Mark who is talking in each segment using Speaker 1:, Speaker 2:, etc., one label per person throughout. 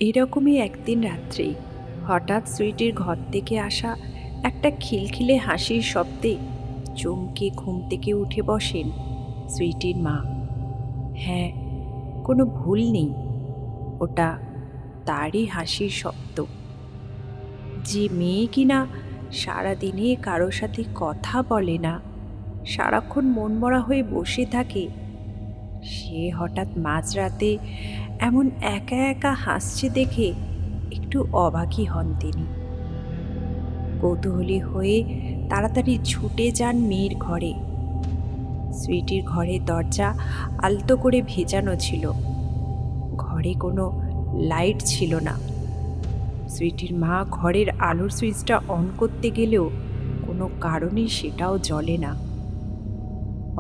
Speaker 1: এরকমই একদিন রাত্রে হঠাৎ সুইটির ঘর থেকে আসা একটা খিলখিলে হাসির শব্দে চমকে ঘুম থেকে উঠে বসেন সুইটির মা। হ্যাঁ, কোনো ভুল নেই, ওটা তারই হাসির শব্দ। যে মেয়ে কিনা সারাদিনে কারো সাথে কথা বলে না, সারাক্ষণ মনমরা হয়ে বসে থাকে, সে হঠাৎ মাঝরাতে এমন একা একা হাসছে দেখে একটু অবাকই হন তিনি। কৌতূহলী হয়ে তাড়াতাড়ি ছুটে যান মেয়ের ঘরে। সুইটির ঘরের দরজা আলতো করে ভেজানো ছিল, ঘরে কোনো লাইট ছিল না। সুইটির মা ঘরের আলোর সুইচটা অন করতে গেলেও কোনো কারণে সেটাও জ্বলে না।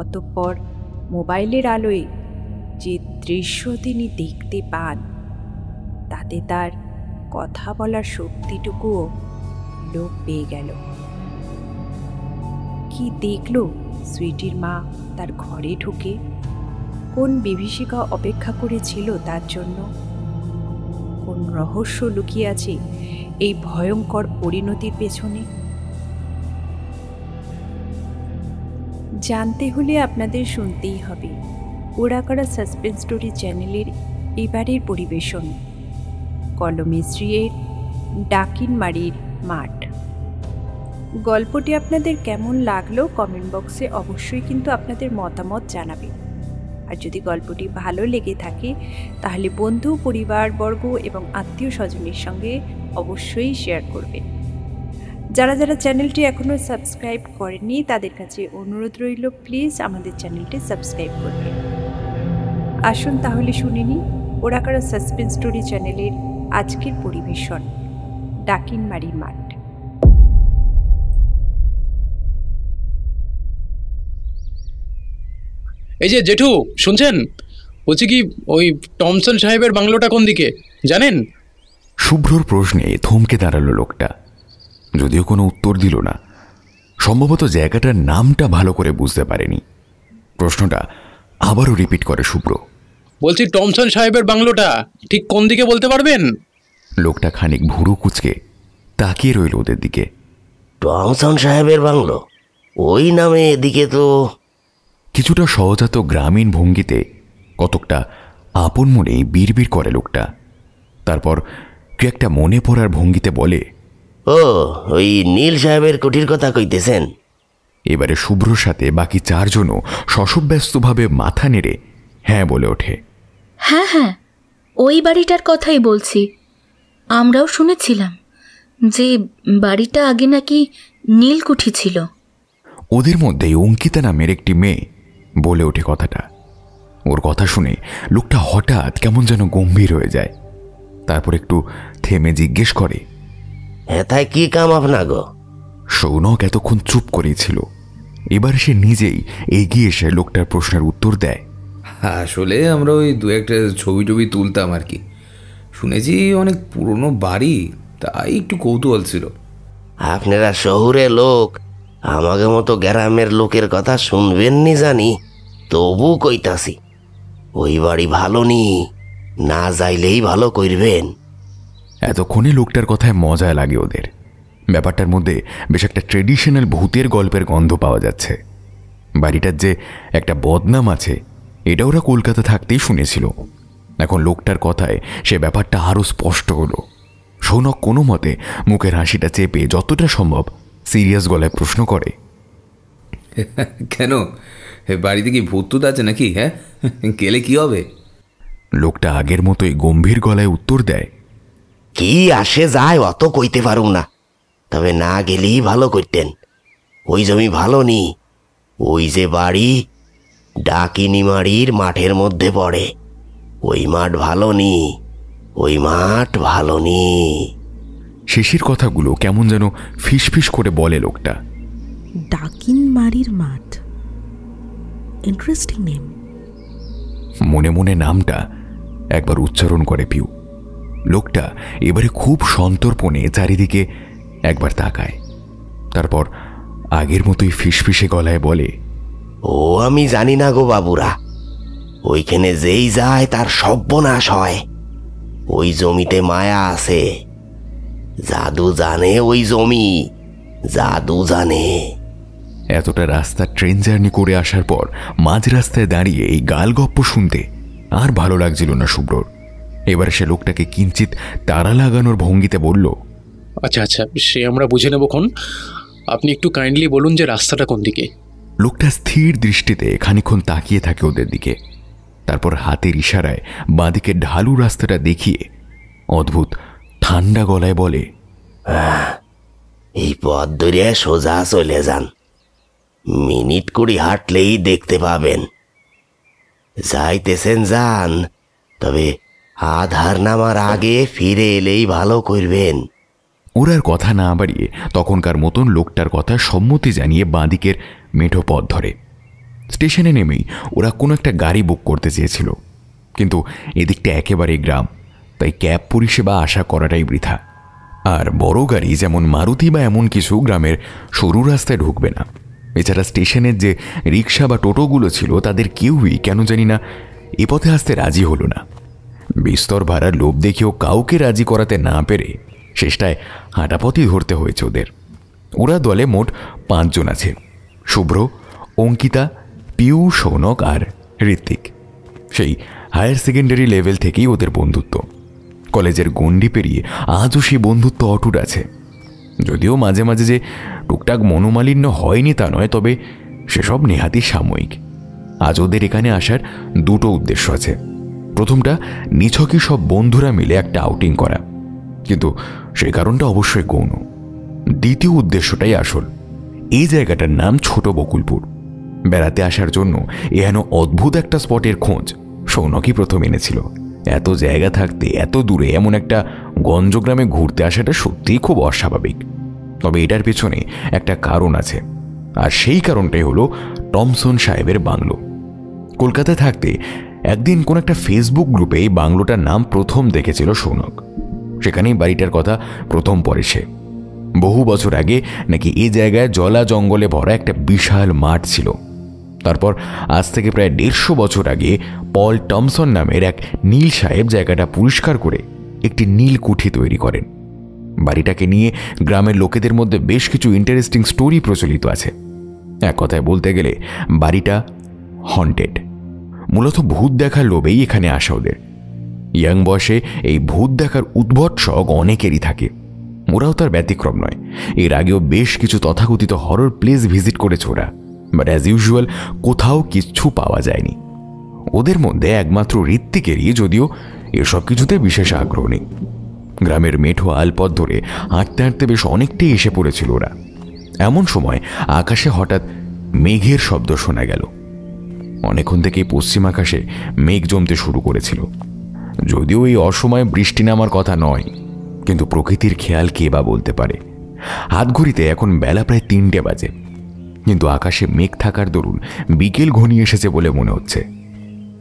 Speaker 1: অতঃপর মোবাইলের আলোয় যে দৃশ্য তিনি দেখতে পান, তাতে তার কথা বলার শক্তিটুকুও লোপ পেয়ে গেল। কি দেখল সুইটির মা তার ঘরে ঢুকে? কোন বিভীষিকা অপেক্ষা করেছিল তার জন্য? কোন রহস্য লুকিয়ে আছে এই ভয়ঙ্কর পরিণতির পেছনে? জানতে হলে আপনাদের শুনতেই হবে ওরাকারা সাসপেন্স স্টোরি চ্যানেলের এবারের পরিবেশন কলমে শ্রীয়ের ডাকিনমারির মাঠ। গল্পটি আপনাদের কেমন লাগলো কমেন্ট বক্সে অবশ্যই কিন্তু আপনাদের মতামত জানাবেন। আর যদি গল্পটি ভালো লেগে থাকে তাহলে বন্ধু, পরিবারবর্গ এবং আত্মীয় স্বজনের সঙ্গে অবশ্যই শেয়ার করবেন। যারা যারা চ্যানেলটি এখনও সাবস্ক্রাইব করেননি তাদের কাছে অনুরোধ রইল, প্লিজ আমাদের চ্যানেলটি সাবস্ক্রাইব করবেন। আসুন তাহলে শুনে নিই ওরাকারা সাসপেন্স স্টোরি চ্যানেলের আজকের পরিবেশন ডাকিনমারির মাঠ।
Speaker 2: এই যে জেঠু, শুনছেন? বলছি কি, ওই টমসন সাহেবের বাংলোটা কোন দিকে জানেন?
Speaker 3: শুভ্রর প্রশ্নে থমকে দাঁড়ালো লোকটা, যদিও কোনো উত্তর দিল না। সম্ভবত জায়গাটার নামটা ভালো করে বুঝতে পারেনি। প্রশ্নটা আবারও রিপিট করে শুভ্র।
Speaker 2: বলছি টমসন সাহেবের বাংলোটা ঠিক কোন দিকে বলতে পারবেন?
Speaker 3: লোকটা খানিক ভুরু কুচকে তাকিয়ে রইল ওদের দিকে।
Speaker 4: টমসন সাহেবের বাংলো ওই নামে এদিকে তো।
Speaker 3: কিছুটা সহজাত গ্রামীণ ভঙ্গিতে কতকটা আপন মনেই বিড়বিড় করে লোকটা। তারপর কি একটা মনে পড়ার ভঙ্গিতে বলে,
Speaker 4: ও ওই নীল সাহেবের কুঠির কথা কইতেছেন?
Speaker 3: এবারে শুভ্রর সাথে বাকি চারজনও শশব্যস্তভাবে মাথা নেড়ে হ্যাঁ বলে ওঠে।
Speaker 5: হ্যাঁ হ্যাঁ, ওই বাড়িটার কথাই বলছি। আমরাও শুনেছিলাম যে বাড়িটা আগে নাকি নীলকুঠি ছিল।
Speaker 3: ওদের মধ্যেই অঙ্কিতা নামের একটি মেয়ে বলে ওঠে কথাটা। ওর কথা শুনে লোকটা হঠাৎ কেমন যেন গম্ভীর হয়ে যায়। তারপর একটু থেমে জিজ্ঞেস করে,
Speaker 4: হেথায় কি কাম আপনা গো?
Speaker 3: সৌনক এতক্ষণ চুপ করেছিল, এবার সে নিজেই এগিয়ে এসে লোকটার প্রশ্নের উত্তর দেয়।
Speaker 6: আসলে আমরা ওই দু একটা ছবি টবি তুলতাম আর কি। শুনেছি অনেক পুরনো বাড়ি, তাই একটু কৌতূহল ছিল।
Speaker 4: আপনারা শহুরে লোক, আমাকে মতো গ্রামের লোকের কথা শুনবেননি জানি, তবু কইতাছি ওই বাড়ি ভালো নি, না যাইলেই ভালো করবেন।
Speaker 3: এতক্ষণে লোকটার কথায় মজা লাগে ওদের। ব্যাপারটার মধ্যে বেশ একটা ট্রেডিশনাল ভূতের গল্পের গন্ধ পাওয়া যাচ্ছে। বাড়িটার যে একটা বদনাম আছে এটা ওরা কলকাতা থাকতেই শুনেছিল। এখন লোকটার কথায় সে ব্যাপারটা আরও স্পষ্ট হলো। সৌনক কোনো মতে মুখের হাসিটা চেপে যতটা সম্ভব সিরিয়াস গলায় প্রশ্ন করে,
Speaker 6: কেন, বাড়িতে কি ভূত আছে নাকি? হ্যাঁ, গেলে কি হবে?
Speaker 3: লোকটা আগের মতোই গম্ভীর গলায় উত্তর দেয়,
Speaker 4: কি আসে যায় অত কইতে পারুম না, তবে না গেলেই ভালো করতেন। ওই জমি ভালো নি, ওই যে বাড়ি ডাকিনীমারির মাঠের মধ্যে পড়ে, ওই মাঠ ভালো নি, ওই মাঠ ভালো নি।
Speaker 3: শেষের কথাগুলো কেমন যেন ফিসফিস করে বলে লোকটা।
Speaker 7: ডাকিনমারির মাঠ, ইন্টারেস্টিং নেম।
Speaker 3: মনে মনে নামটা একবার উচ্চারণ করে পিউ। লোকটা এবারে খুব সন্তর্পণে চারিদিকে একবার তাকায়, তারপর আগের মতোই ফিসফিসে গলায় বলে,
Speaker 4: ও আমি জানি না গো বাবুরা, ওইখানে যেই যায় তার সর্বনাশ হয়। ওই জমিতে মায়া আছে। জাদু জানে ওই জমি, জাদু জানে।
Speaker 3: এতটা রাস্তা ট্রেন জার্নি করে আসার পর মাঝ রাস্তায় দাঁড়িয়ে এই গালগপ্প শুনতে আর ভালো লাগছিল না শুভ্রর। এবার সে লোকটাকে কিঞ্চিত তাড়া লাগানোর ভঙ্গিতে বলল,
Speaker 2: আচ্ছা আচ্ছা, সে আমরা বুঝে নেবক্ষণ। আপনি একটু কাইন্ডলি বলুন যে রাস্তাটা কোন দিকে।
Speaker 3: লোকটা স্থির দৃষ্টিতে খানিকক্ষণ তাকিয়ে থাকে ওদের দিকে, তারপর হাতের ইশারায় বাঁদিকে ঢালু রাস্তাটা দেখিয়ে অদ্ভুত ঠান্ডা গলায় বলে,
Speaker 4: এই পথ ধরে সোজা চলে যান, মিনিট 20 হাঁটলেই দেখতে পাবেন। যাইতেছেন যান, তবে আধার নামার আগে ফিরে এলেই ভালো করবেন।
Speaker 3: ওরা আর কথা না বাড়িয়ে তখনকার মতন লোকটার কথা সম্মতি জানিয়ে বাঁদিকের মেঠো পথ ধরে। স্টেশনে নেমেই ওরা কোনো একটা গাড়ি বুক করতে চেয়েছিল, কিন্তু এদিকটা একেবারে গ্রাম, তাই ক্যাব পরিষেবা আশা করাটাই বৃথা। আর বড় গাড়ি যেমন মারুতি বা এমন কিছু গ্রামের সরু রাস্তায় ঢুকবে না। এছাড়া স্টেশনের যে রিক্সা বা টোটোগুলো ছিল তাদের কেউই কেন জানি না এ পথে আসতে রাজি হলো না। বিস্তর ভাড়ার লোভ দেখেও কাউকে রাজি করাতে না পেরে শেষটায় হাঁটাপথই ধরতে হয়েছে ওদের। ওরা দলে মোট 5 জন আছে, শুভ্র, অঙ্কিতা, পিউ, সৌনক আর ঋত্বিক। সেই হায়ার সেকেন্ডারি লেভেল থেকেই ওদের বন্ধুত্ব। কলেজের গণ্ডি পেরিয়ে আজও সেই বন্ধুত্ব অটুট আছে। যদিও মাঝে মাঝে যে টুকটাক মনোমালিন্য হয়নি তা নয়, তবে সেসব নেহাতি সাময়িক। আজ ওদের এখানে আসার 2টো উদ্দেশ্য আছে। প্রথমটা নিছকই সব বন্ধুরা মিলে একটা আউটিং করা, কিন্তু সেই কারণটা অবশ্যই গৌণ। দ্বিতীয় উদ্দেশ্যটাই আসল। এই জায়গাটার নাম ছোট বকুলপুর। বেড়াতে আসার জন্য এহেন অদ্ভুত একটা স্পটের খোঁজ সৌনকই প্রথম এনেছিল। এত জায়গা থাকতে এত দূরে এমন একটা গঞ্জগ্রামে ঘুরতে আসাটা সত্যিই খুব অস্বাভাবিক। তবে এটার পেছনে একটা কারণ আছে, আর সেই কারণটাই হলো টমসন সাহেবের বাংলো। কলকাতায় থাকতে একদিন কোন একটা ফেসবুক গ্রুপে এই বাংলোটার নাম প্রথম দেখেছিল সৌনক। সেখানেই বাড়িটার কথা প্রথম পড়ে সে। বহু বছর আগে নাকি এই জায়গায় জলা জঙ্গলে ভরা একটা বিশাল মাঠ ছিল। তারপর আজ থেকে প্রায় 150 বছর আগে পল টমসন নামের এক নীল সাহেব জায়গাটা পরিষ্কার করে একটি নীল কুঠি তৈরি করেন। বাড়িটাকে নিয়ে গ্রামের লোকেদের মধ্যে বেশ কিছু ইন্টারেস্টিং স্টোরি প্রচলিত আছে। এক কথায় বলতে গেলে বাড়িটা হন্টেড। মূলত ভূত দেখার লোভেই এখানে আসা ওদের। ইয়াং বয়সে এই ভূত দেখার উদ্ভট শখ অনেকেরই থাকে। ওরাও তার ব্যতিক্রম নয়। এর আগেও বেশ কিছু তথাকথিত হরর প্লেস ভিজিট করেছে ওরা, বাট অ্যাজ ইউজুয়াল কোথাও কিচ্ছু পাওয়া যায়নি। ওদের মধ্যে একমাত্র ঋত্বিকেরই যদিও এসব কিছুতে বিশেষ আগ্রহ নেই। গ্রামের মেঠো আলপথ ধরে হাঁটতে হাঁটতে বেশ অনেকটাই এসে পড়েছিল ওরা। এমন সময় আকাশে হঠাৎ মেঘের শব্দ শোনা গেল। অনেকক্ষণ থেকেই পশ্চিম আকাশে মেঘ জমতে শুরু করেছিল। যদিও এই অসময়ে বৃষ্টি নামার কথা নয়, কিন্তু প্রকৃতির খেয়াল কে বা বলতে পারে। হাত ঘড়িতে এখন বেলা প্রায় 3টে বাজে, কিন্তু আকাশে মেঘ থাকার দরুন বিকেল ঘনিয়ে এসেছে বলে মনে হচ্ছে।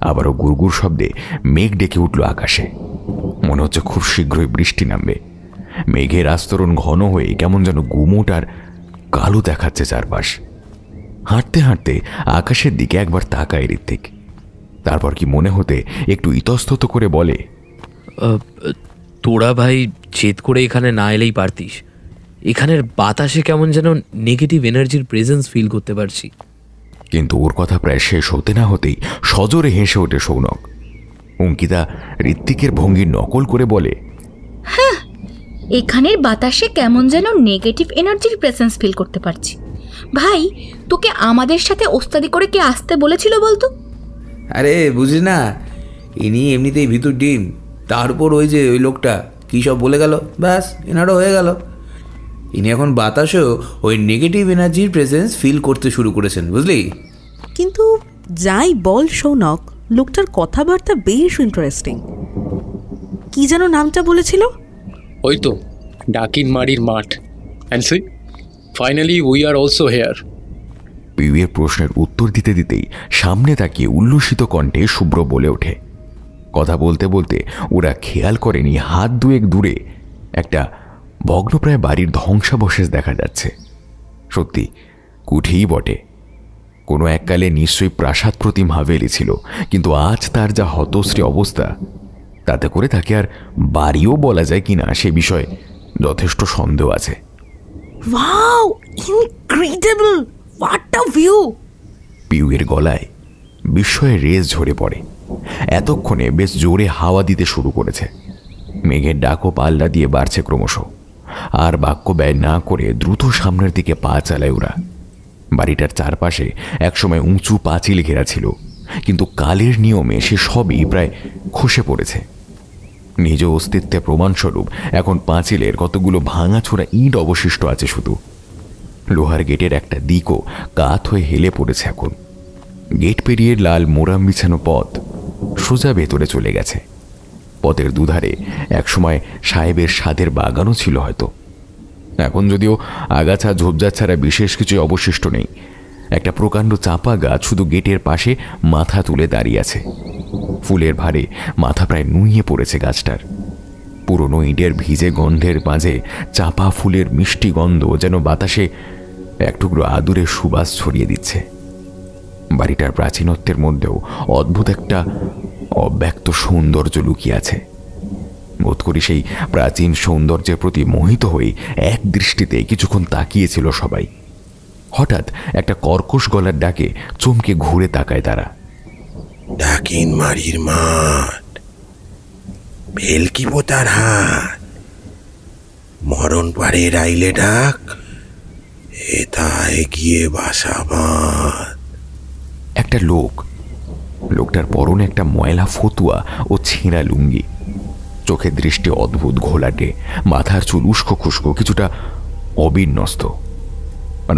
Speaker 3: আবারও গুড়গুড় শব্দে মেঘ ডেকে উঠল আকাশে। মনে হচ্ছে খুব শীঘ্রই বৃষ্টি নামবে। মেঘের আস্তরণ ঘন হয়ে কেমন যেন গুমোট আর কালো দেখাচ্ছে চারপাশ। হাঁটতে হাঁটতে আকাশের দিকে একবার তাকায় ঋত্বিক। তারপর কি মনে হতে একটু ইতস্তত করে বলে,
Speaker 8: তোরা ভাই জেদ করে এখানে না এলেই পারতিস। এখানের বাতাসে কেমন যেন নেগেটিভ এনার্জির প্রেজেন্স ফিল করতে পারছি।
Speaker 3: কিন্তু ওর কথা প্রায় শেষ হতে না হতেই সজোরে হেসে ওঠে সৌনক। অঙ্কিতা ঋত্বিকের ভঙ্গির নকল করে বলে,
Speaker 5: হ্যাঁ, এখানের বাতাসে কেমন যেন নেগেটিভ এনার্জির প্রেজেন্স ফিল করতে পারছি। ভাই, তোকে আমাদের সাথে ওস্তাদি করে কে আসতে বলেছিল বলতো?
Speaker 6: আরে বুঝলি না, ইনি এমনিতেই ভিতর ডিম, তার উপর ওই যে ওই লোকটা কী সব বলে গেল, ব্যাস এনারও হয়ে গেল। ইনি এখন বাতাসেও ওই নেগেটিভ এনার্জির প্রেজেন্স ফিল করতে শুরু করেছেন, বুঝলি?
Speaker 7: কিন্তু যাই বল সৌনক, লোকটার কথাবার্তা বেশ ইন্টারেস্টিং। কি যেন নামটা বলেছিল?
Speaker 2: ওই তো ডাকিন মারির মাঠ। And see finally we are also here.
Speaker 3: পিউয়ের প্রশ্নের উত্তর দিতে দিতেই সামনে তাকিয়ে উল্লসিত কণ্ঠে শুভ্র বলে ওঠে। কথা বলতে বলতে ওরা খেয়াল করেনি হাত 2 দূরে একটা ভগ্নপ্রায় বাড়ির ধ্বংসাবশেষ দেখা যাচ্ছে। সত্যি কুঠিই বটে। কোনো এককালে নিশ্চয়ই প্রাসাদ প্রতিম হাভেলি ছিল, কিন্তু আজ তার যা হতশ্রী অবস্থা তাতে করে তাকে আর বাড়িও বলা যায় কিনা সে বিষয়ে যথেষ্ট সন্দেহ আছে।
Speaker 7: Wow, incredible, what a view!
Speaker 3: পিউয়ের গলায় বিস্ময়ের রেস ঝরে পড়ে। এতক্ষণে বেশ জোরে হাওয়া দিতে শুরু করেছে। মেঘের ডাকও পাল্লা দিয়ে বাড়ছে ক্রমশ। আর বাক্য ব্যয় না করে দ্রুত সামনের দিকে পা চালায় ওরা। বাড়িটার চারপাশে একসময় উঁচু পাঁচিল ঘেরা ছিল, কিন্তু কালের নিয়মে সে সবই প্রায় খসে পড়েছে। নিজ অস্তিত্বের প্রমাণস্বরূপ এখন পাঁচিলের কতগুলো ভাঙাচোরা ইট অবশিষ্ট আছে শুধু। লোহার গেটের একটা দিকও কাত হয়ে হেলে পড়েছে এখন। গেট পেরিয়ে লাল মোরাম বিছানো পথ সোজা ভেতরে চলে গেছে। পথের দুধারে একসময় সাহেবের স্বাদের বাগানও ছিল হয়তো। এখন যদিও আগাছা ঝোপঝাড় ছাড়া বিশেষ কিছু অবশিষ্ট নেই। একটা প্রকাণ্ড চাপা গাছ শুধু গেটের পাশে মাথা তুলে দাঁড়িয়ে আছে। ফুলের ভারে মাথা প্রায় নুইয়ে পড়েছে গাছটার। পুরনো ইটের ভিজে গন্ধের মাঝে চাপা ফুলের মিষ্টি গন্ধ যেন বাতাসে এক টুকরো আদুরে সুবাস ছড়িয়ে দিচ্ছে। বাড়িটার প্রাচীনত্বের মধ্যেও অদ্ভুত একটা অব্যক্ত সৌন্দর্য লুকিয়ে আছে। বোধ করি সেই প্রাচীন সৌন্দর্যের প্রতি মোহিত হয়ে এক দৃষ্টিতে কিছুক্ষণ তাকিয়েছিল সবাই। হঠাৎ একটা কর্কশ গলার ডাকে চমকে ঘুরে তাকায় তারা।
Speaker 4: ডাকিন মারির মাঠ, ভেলকি পোতার হাট, মরণ পারে রাইলে ডাক, এথায় গিয়ে বাসা বাঁধ।
Speaker 3: একটা লোকটার পরনে একটা ময়লা ফতুয়া ও ছেঁড়া লুঙ্গি, চোখের দৃষ্টি অদ্ভুত ঘোলাটে, মাথার চুল উস্কো খুস্কো, কিছুটা অবিন্যস্ত।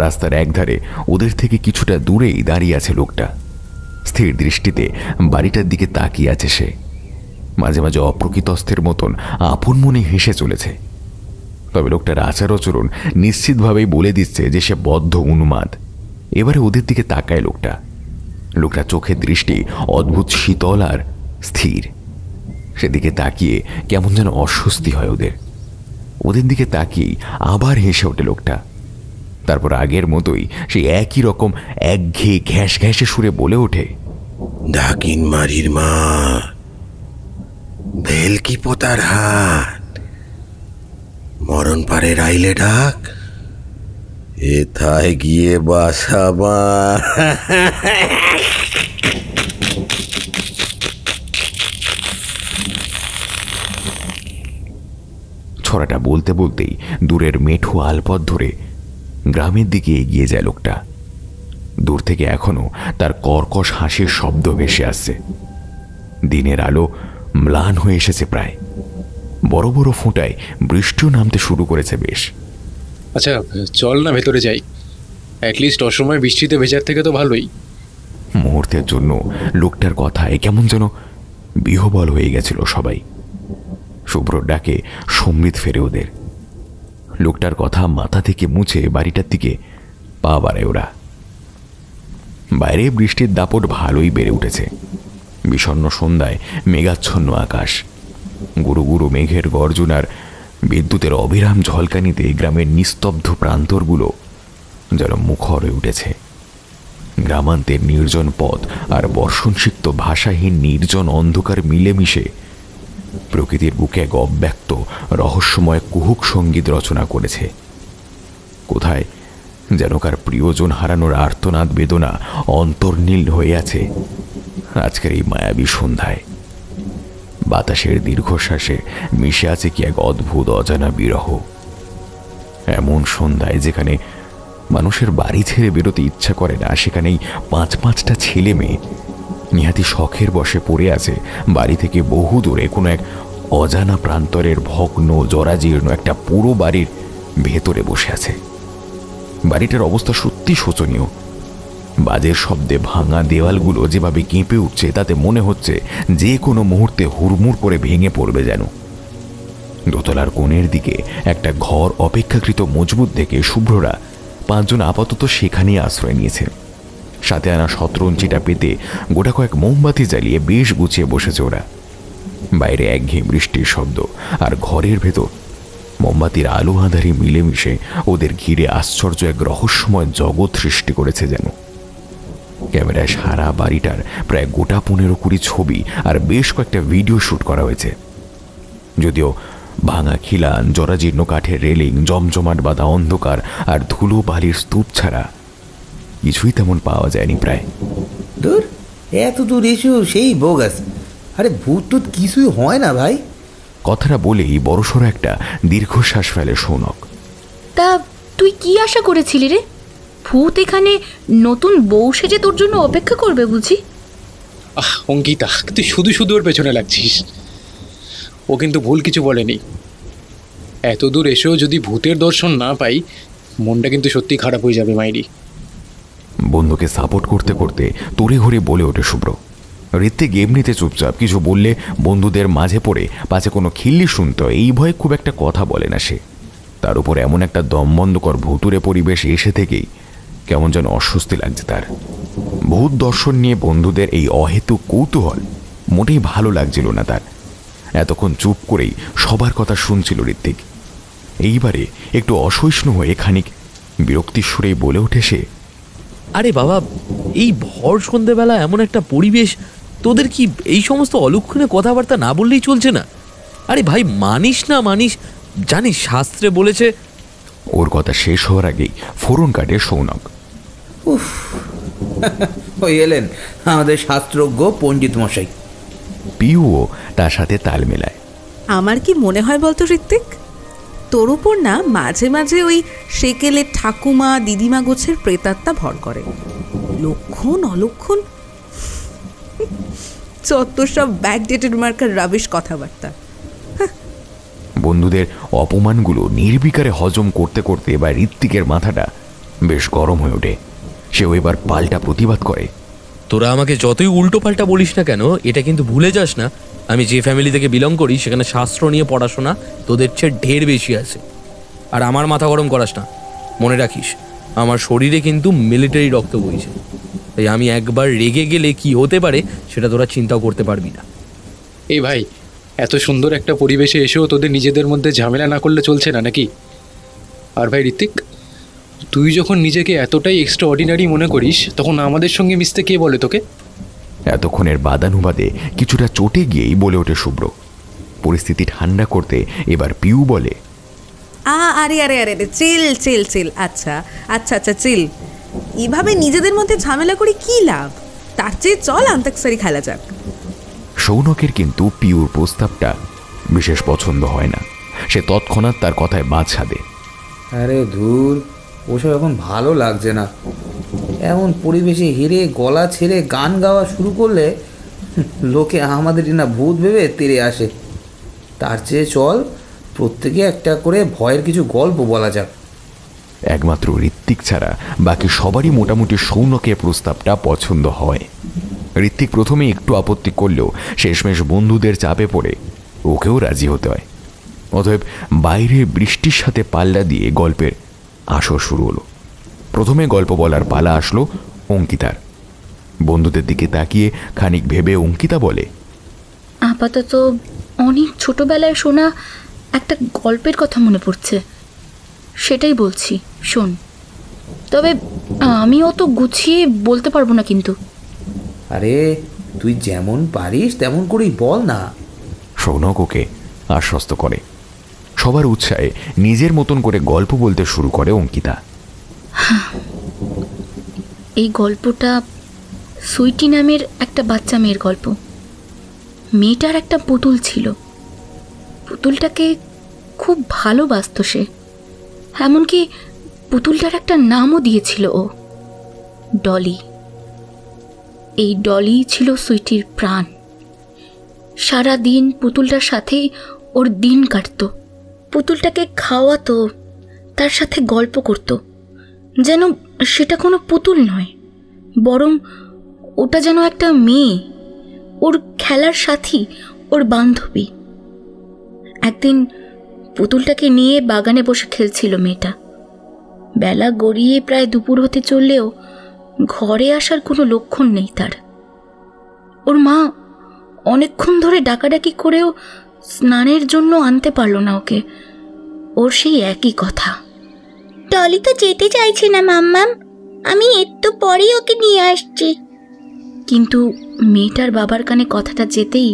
Speaker 3: রাস্তার একধারে ওদের থেকে কিছুটা দূরেই দাঁড়িয়ে আছে লোকটা। স্থির দৃষ্টিতে বাড়িটার দিকে তাকিয়ে আছে সে। মাঝে মাঝে অপ্রকৃতস্থের মতন আপন মনে হেসে চলেছে। তবে লোকটার আচার আচরণ নিশ্চিতভাবেই বলে দিচ্ছে যে সে বদ্ধ উন্মাদ। এবারে ওদের দিকে তাকায় লোকটা চোখের দৃষ্টি অদ্ভুত শীতল আর স্থির। সেদিকে তাকিয়ে কেমন যেন অস্বস্তি হয় ওদের দিকে তাকিয়েই আবার হেসে ওঠে লোকটা। তারপর আগের মতোই সেই একই রকম একঘেয়ে ঘ্যাস ঘ্যাসে সুরে বলে ওঠে,
Speaker 4: ডাকিন মারির মাঠ, ভেলকি পোতার হাট, মরণ পারে রাইলে ডাক, এথায় গিয়ে বাসা বাঁধ।
Speaker 3: ছড়াটা বলতে বলতেই দূরের মেঠো আলপথ ধরে গ্রামের দিকে এগিয়ে যায় লোকটা। দূর থেকে এখনো তার কর্কশ হাসির শব্দ ভেসে আসছে। দিনের আলো ম্লান হয়ে এসেছে প্রায়। বড় বড় ফোঁটায় বৃষ্টিও নামতে শুরু করেছে বেশ।
Speaker 2: আচ্ছা চল না ভেতরে যাই, অ্যাটলিস্ট অসময় বৃষ্টিতে ভেজার থেকে তো ভালোই।
Speaker 3: মুহূর্তের জন্য লোকটার কথায় কেমন যেন বিহ্বল হয়ে গেছিল সবাই। শুভ্রর ডাকে সম্বিত ফেরে ওদের। লোকটার কথা মাথা থেকে মুছে বাড়িটার দিকে পা বাড়ায় ওরা। বাইরে বৃষ্টির দাপট ভালোই বেড়ে উঠেছে। বিষণ্ণ সন্ধ্যায় মেঘাচ্ছন্ন আকাশ, গুরু গুরু মেঘের গর্জন আর বিদ্যুতের অবিরাম ঝলকানিতে গ্রামের নিস্তব্ধ প্রান্তরগুলো যেন মুখর হয়ে উঠেছে। গ্রামান্তের নির্জন পথ আর বর্ষণসিক্ত ভাষাহীন নির্জন অন্ধকার মিলেমিশে প্রকৃতির বুকে এক অব্যক্ত রহস্যময় কুহুক সঙ্গীত রচনা করেছে। কোথায় যেন কার প্রিয়জন হারানোর আর্তনাদ বেদনা অন্তর্নীল হয়ে আছে আজকের এই মায়াবী সন্ধ্যায়। বাতাসের দীর্ঘশ্বাসে মিশে আছে কি এক অদ্ভুত অজানা বিরহ। এমন সন্ধ্যায় যেখানে মানুষের বাড়ি ছেড়ে বেরোতে ইচ্ছা করে না, সেখানেই পাঁচটা ছেলে মেয়ে নিহাতি শখের বসে পড়ে আছে বাড়ি থেকে বহু দূরে কোনো এক অজানা প্রান্তরের ভগ্ন জরাজীর্ণ একটা পুরো বাড়ির ভেতরে বসে আছে। বাড়িটার অবস্থা সত্যি শোচনীয়। বাজের শব্দে ভাঙা দেওয়ালগুলো যেভাবে কেঁপে উঠছে তাতে মনে হচ্ছে যে কোনো মুহূর্তে হুড়মুড় করে ভেঙে পড়বে যেন। দোতলার কোণের দিকে একটা ঘর অপেক্ষাকৃত মজবুত দেখে শুভ্ররা 5 জন আপাতত সেখানেই আশ্রয় নিয়েছে। সাথে আনা শতরঞ্চিটা পেতে গোটা কয়েক মোমবাতি জ্বালিয়ে বেশ গুছিয়ে বসেছে ওরা। বাইরে একঘেয়ে বৃষ্টির শব্দ আর ঘরের ভেতর মোমবাতির আলো আঁধারি মিলেমিশে ওদের ঘিরে আশ্চর্য এক রহস্যময় জগৎ সৃষ্টি করেছে যেন। ক্যামেরায় সারা বাড়িটার প্রায় গোটা 15-20 ছবি আর বেশ কয়েকটা ভিডিও শ্যুট করা হয়েছে। যদিও ভাঙা খিলান, জরাজীর্ণ কাঠের রেলিং, জমজমাট বাঁধা অন্ধকার আর ধুলো বালির স্তূপ ছাড়া কিছুই তেমন পাওয়া যায়নি প্রায়।
Speaker 6: দূর, এত দূর এসেও সেই বোগাস। আরে ভূত টুত কিছুই হয় না ভাই।
Speaker 3: কথাটা বলেই বড়সড় একটা দীর্ঘশ্বাস ফেলে সৌনক।
Speaker 5: তা তুই কি আশা করেছিলি রে? ভূত এখানে নতুন বউ সেজে তোর জন্য অপেক্ষা করবে বুঝি?
Speaker 2: অঙ্কিতা, তুই শুধু শুধু ওর পেছনে লাগছিস। ও কিন্তু ভুল কিছু বলেনি। এত দূর এসেও যদি ভূতের দর্শন না পাই, মনটা কিন্তু সত্যি খারাপ হয়ে যাবে মাইরি।
Speaker 3: বন্ধুকে সাপোর্ট করতে করতে তোরে ঘরে বলে ওঠে শুভ্র। ঋত্বিক এমনিতে চুপচাপ, কিছু বললে বন্ধুদের মাঝে পড়ে পাছে কোনো খিল্লি শুনত এই ভয়ে খুব একটা কথা বলে না সে। তার উপর এমন একটা দমবন্ধকর ভুতুরে পরিবেশ এসে থেকেই কেমন যেন অস্বস্তি লাগছে তার। ভূত দর্শন নিয়ে বন্ধুদের এই অহেতুক কৌতূহল মোটেই ভালো লাগছিল না তার। এতক্ষণ চুপ করেই সবার কথা শুনছিল ঋত্বিক। এইবারে একটু অসহিষ্ণু হয়ে খানিক বিরক্তির সুরেই বলে ওঠে সে,
Speaker 8: আরে বাবা, এই ভর সন্ধেবেলা এমন একটা পরিবেশ, তোদের কি এই সমস্ত অলক্ষণে কথাবার্তা না বললেই চলছে না? আরে ভাই, মানিস না মানিস, জানিস শাস্ত্রে বলেছে।
Speaker 3: ওর কথা শেষ হওয়ার আগেই ফোরন কাটে সৌনক।
Speaker 6: উফ, ওই এলেন আমাদের শাস্ত্রজ্ঞ পণ্ডিত মশাই।
Speaker 3: পিউও তার সাথে তাল মেলায়।
Speaker 7: আমার কি মনে হয় বলতো ঋত্বিক, তোর উপর না মাঝে মাঝে ওই সেকেলের ঠাকুমা দিদিমা গোছের প্রেতাত্মা ভর করে। লক্ষণ অলক্ষণ যত সব ব্যাকডেটেড মার্কার রাবিশ কথাবার্তা।
Speaker 3: বন্ধুদের অপমানগুলো নির্বিকারে হজম করতে করতে এবার ঋত্বিকের মাথাটা বেশ গরম হয়ে ওঠে। সেও এবার পাল্টা প্রতিবাদ করে।
Speaker 8: তোরা আমাকে যতই উল্টো পাল্টা বলিস না কেন, এটা কিন্তু ভুলে যাস না আমি যে ফ্যামিলি থেকে বিলং করি সেখানে শাস্ত্র নিয়ে পড়াশোনা তোদের চেয়ে ঢের বেশি আছে। আর আমার মাথা গরম করাস না। মনে রাখিস, আমার শরীরে কিন্তু মিলিটারি রক্ত বইছে, তাই আমি একবার রেগে গেলে কি হতে পারে সেটা তোরা চিন্তাও করতে পারবি না।
Speaker 2: এই ভাই, এত সুন্দর একটা পরিবেশে এসেও তোদের নিজেদের মধ্যে ঝামেলা না করলে চলছে না নাকি? আর ভাই ঋত্বিক, তুই যখন নিজেকে এতটাই এক্সট্রা অর্ডিনারি মনে করিস, তখন আমাদের সঙ্গে মিশতে কে বলে তোকে?
Speaker 3: এতক্ষণের বাদানুবাদে কিছুটা চটে গিয়েই বলে ওঠে শুভ্র। পরিস্থিতি ঠান্ডা করতে এবার পিউ বলে,
Speaker 7: আরে আরে আরে চিল চিল চিল, আচ্ছা আচ্ছা আচ্ছা চিল। এভাবে নিজেদের মধ্যে ঝামেলা করে কি লাভ? তার চেয়ে চল আন্তাক্ষরী খেলা যাক।
Speaker 3: সৌনকের কিন্তু পিউর প্রস্তাবটা বিশেষ পছন্দ হয় না। সে তৎক্ষণাৎ তার কথায় বাদ সাধে।
Speaker 6: আরে ধুর, ওসব এখন ভালো লাগছে না। এমন পরিবেশে হেরে গলা ছেড়ে গান গাওয়া শুরু করলে লোকে আমাদের না ভূত ভেবে তেড়ে আসে। তার চেয়ে চল প্রত্যেকে একটা করে ভয়ের কিছু গল্প বলা যাক।
Speaker 3: একমাত্র ঋত্বিক ছাড়া বাকি সবারই মোটামুটি সৌনকের প্রস্তাবটা পছন্দ হয়। ঋত্বিক প্রথমে একটু আপত্তি করলেও শেষমেশ বন্ধুদের চাপে পড়ে ওকেও রাজি হতে হয়। অতএব বাইরে বৃষ্টির সাথে পাল্লা দিয়ে গল্পের আসর শুরু হলো। প্রথমে গল্প বলার পালা আসলো অঙ্কিতার। বন্ধুদের দিকে তাকিয়ে খানিক ভেবে অঙ্কিতা বলে,
Speaker 5: আপাতত অনেক ছোটবেলায় শোনা একটা গল্পের কথা মনে পড়ছে, সেটাই বলছি, শোন। তবে আমি অত গুছিয়ে বলতে পারবো না কিন্তু।
Speaker 6: আরে তুই যেমন পারিস তেমন করেই বল না।
Speaker 3: সৌনক ওকে আশ্বস্ত করে। সবার উৎসাহে নিজের মতন করে গল্প বলতে শুরু করে অঙ্কিতা।
Speaker 5: এই গল্পটা সুইটি নামের একটা বাচ্চা মেয়ের গল্প। মেয়েটার একটা পুতুল ছিল। পুতুলটাকে খুব ভালোবাসত সে, এমনকি পুতুলটার একটা নামও দিয়েছিল ও, ডলি। এই ডলি ছিল সুইটির প্রাণ। সারা দিন পুতুলটার সাথেই ওর দিন কাটত। পুতুলটাকে খাওয়াতো, তার সাথে গল্প করত, যেন সেটা কোনো পুতুল নয়, বরং ওটা যেন একটা মেয়ে, ওর খেলার সাথী, ওর বান্ধবী। একদিন পুতুলটাকে নিয়ে বাগানে বসে খেলছিল মেয়েটা। বেলা গড়িয়ে প্রায় দুপুর হতে চললেও ঘরে আসার কোনো লক্ষণ নেই তার। ওর মা অনেকক্ষণ ধরে ডাকাডাকি করেও স্নানের জন্য আনতে পারল না ওকে। ওর সেই একই কথা,
Speaker 9: ডলি তো যেতে চাইছে না মাম্মাম, আমি একটু পরেই ওকে নিয়ে আসছি।
Speaker 5: কিন্তু মেয়েটার বাবার কানে কথাটা যেতেই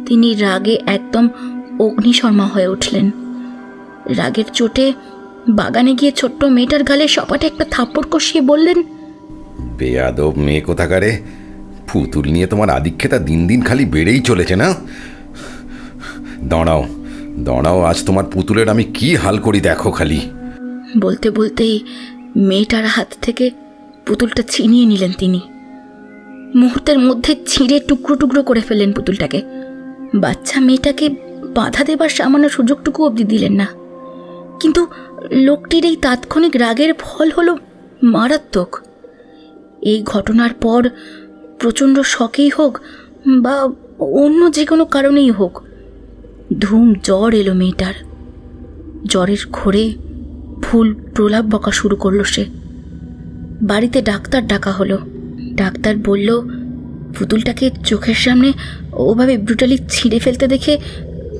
Speaker 5: তিনি রাগে একদম অগ্নিশর্মা হয়ে উঠলেন। রাগের চোটে বাগানে গিয়ে ছোট্ট মেয়েটার গালে সপাটে একটা থাপ্পড় কষিয়ে বললেন,
Speaker 9: বেয়াদব মেয়ে কোথাকারে, পুতুল নিয়ে তোমার আধিক্যতা দিন দিন খালি বেড়েই চলেছে না? দাঁড়াও দাঁড়াও, আজ তোমার পুতুলের আমি কি হাল করি দেখো খালি।
Speaker 5: বলতে বলতেই মেয়েটার হাত থেকে পুতুলটা ছিনিয়ে নিলেন তিনি। মুহূর্তের মধ্যে ছিঁড়ে টুকরো টুকরো করে ফেললেন পুতুলটাকে। বাচ্চা মেয়েটাকে বাধা দেবার সামান্য সুযোগটুকু অবধি দিলেন না। কিন্তু লোকটির এই তাৎক্ষণিক রাগের ফল হলো মারাত্মক। এই ঘটনার পর প্রচণ্ড শখেই হোক বা অন্য যে কোনো কারণেই হোক ধুম জ্বর এলো মেয়েটার। জ্বরের ঘোরে ভুল প্রলাপ বকা শুরু করলো সে। বাড়িতে ডাক্তার ডাকা হলো। ডাক্তার বলল, পুতুলটাকে চোখের সামনে ওভাবে ব্রুটালি ছিঁড়ে ফেলতে দেখে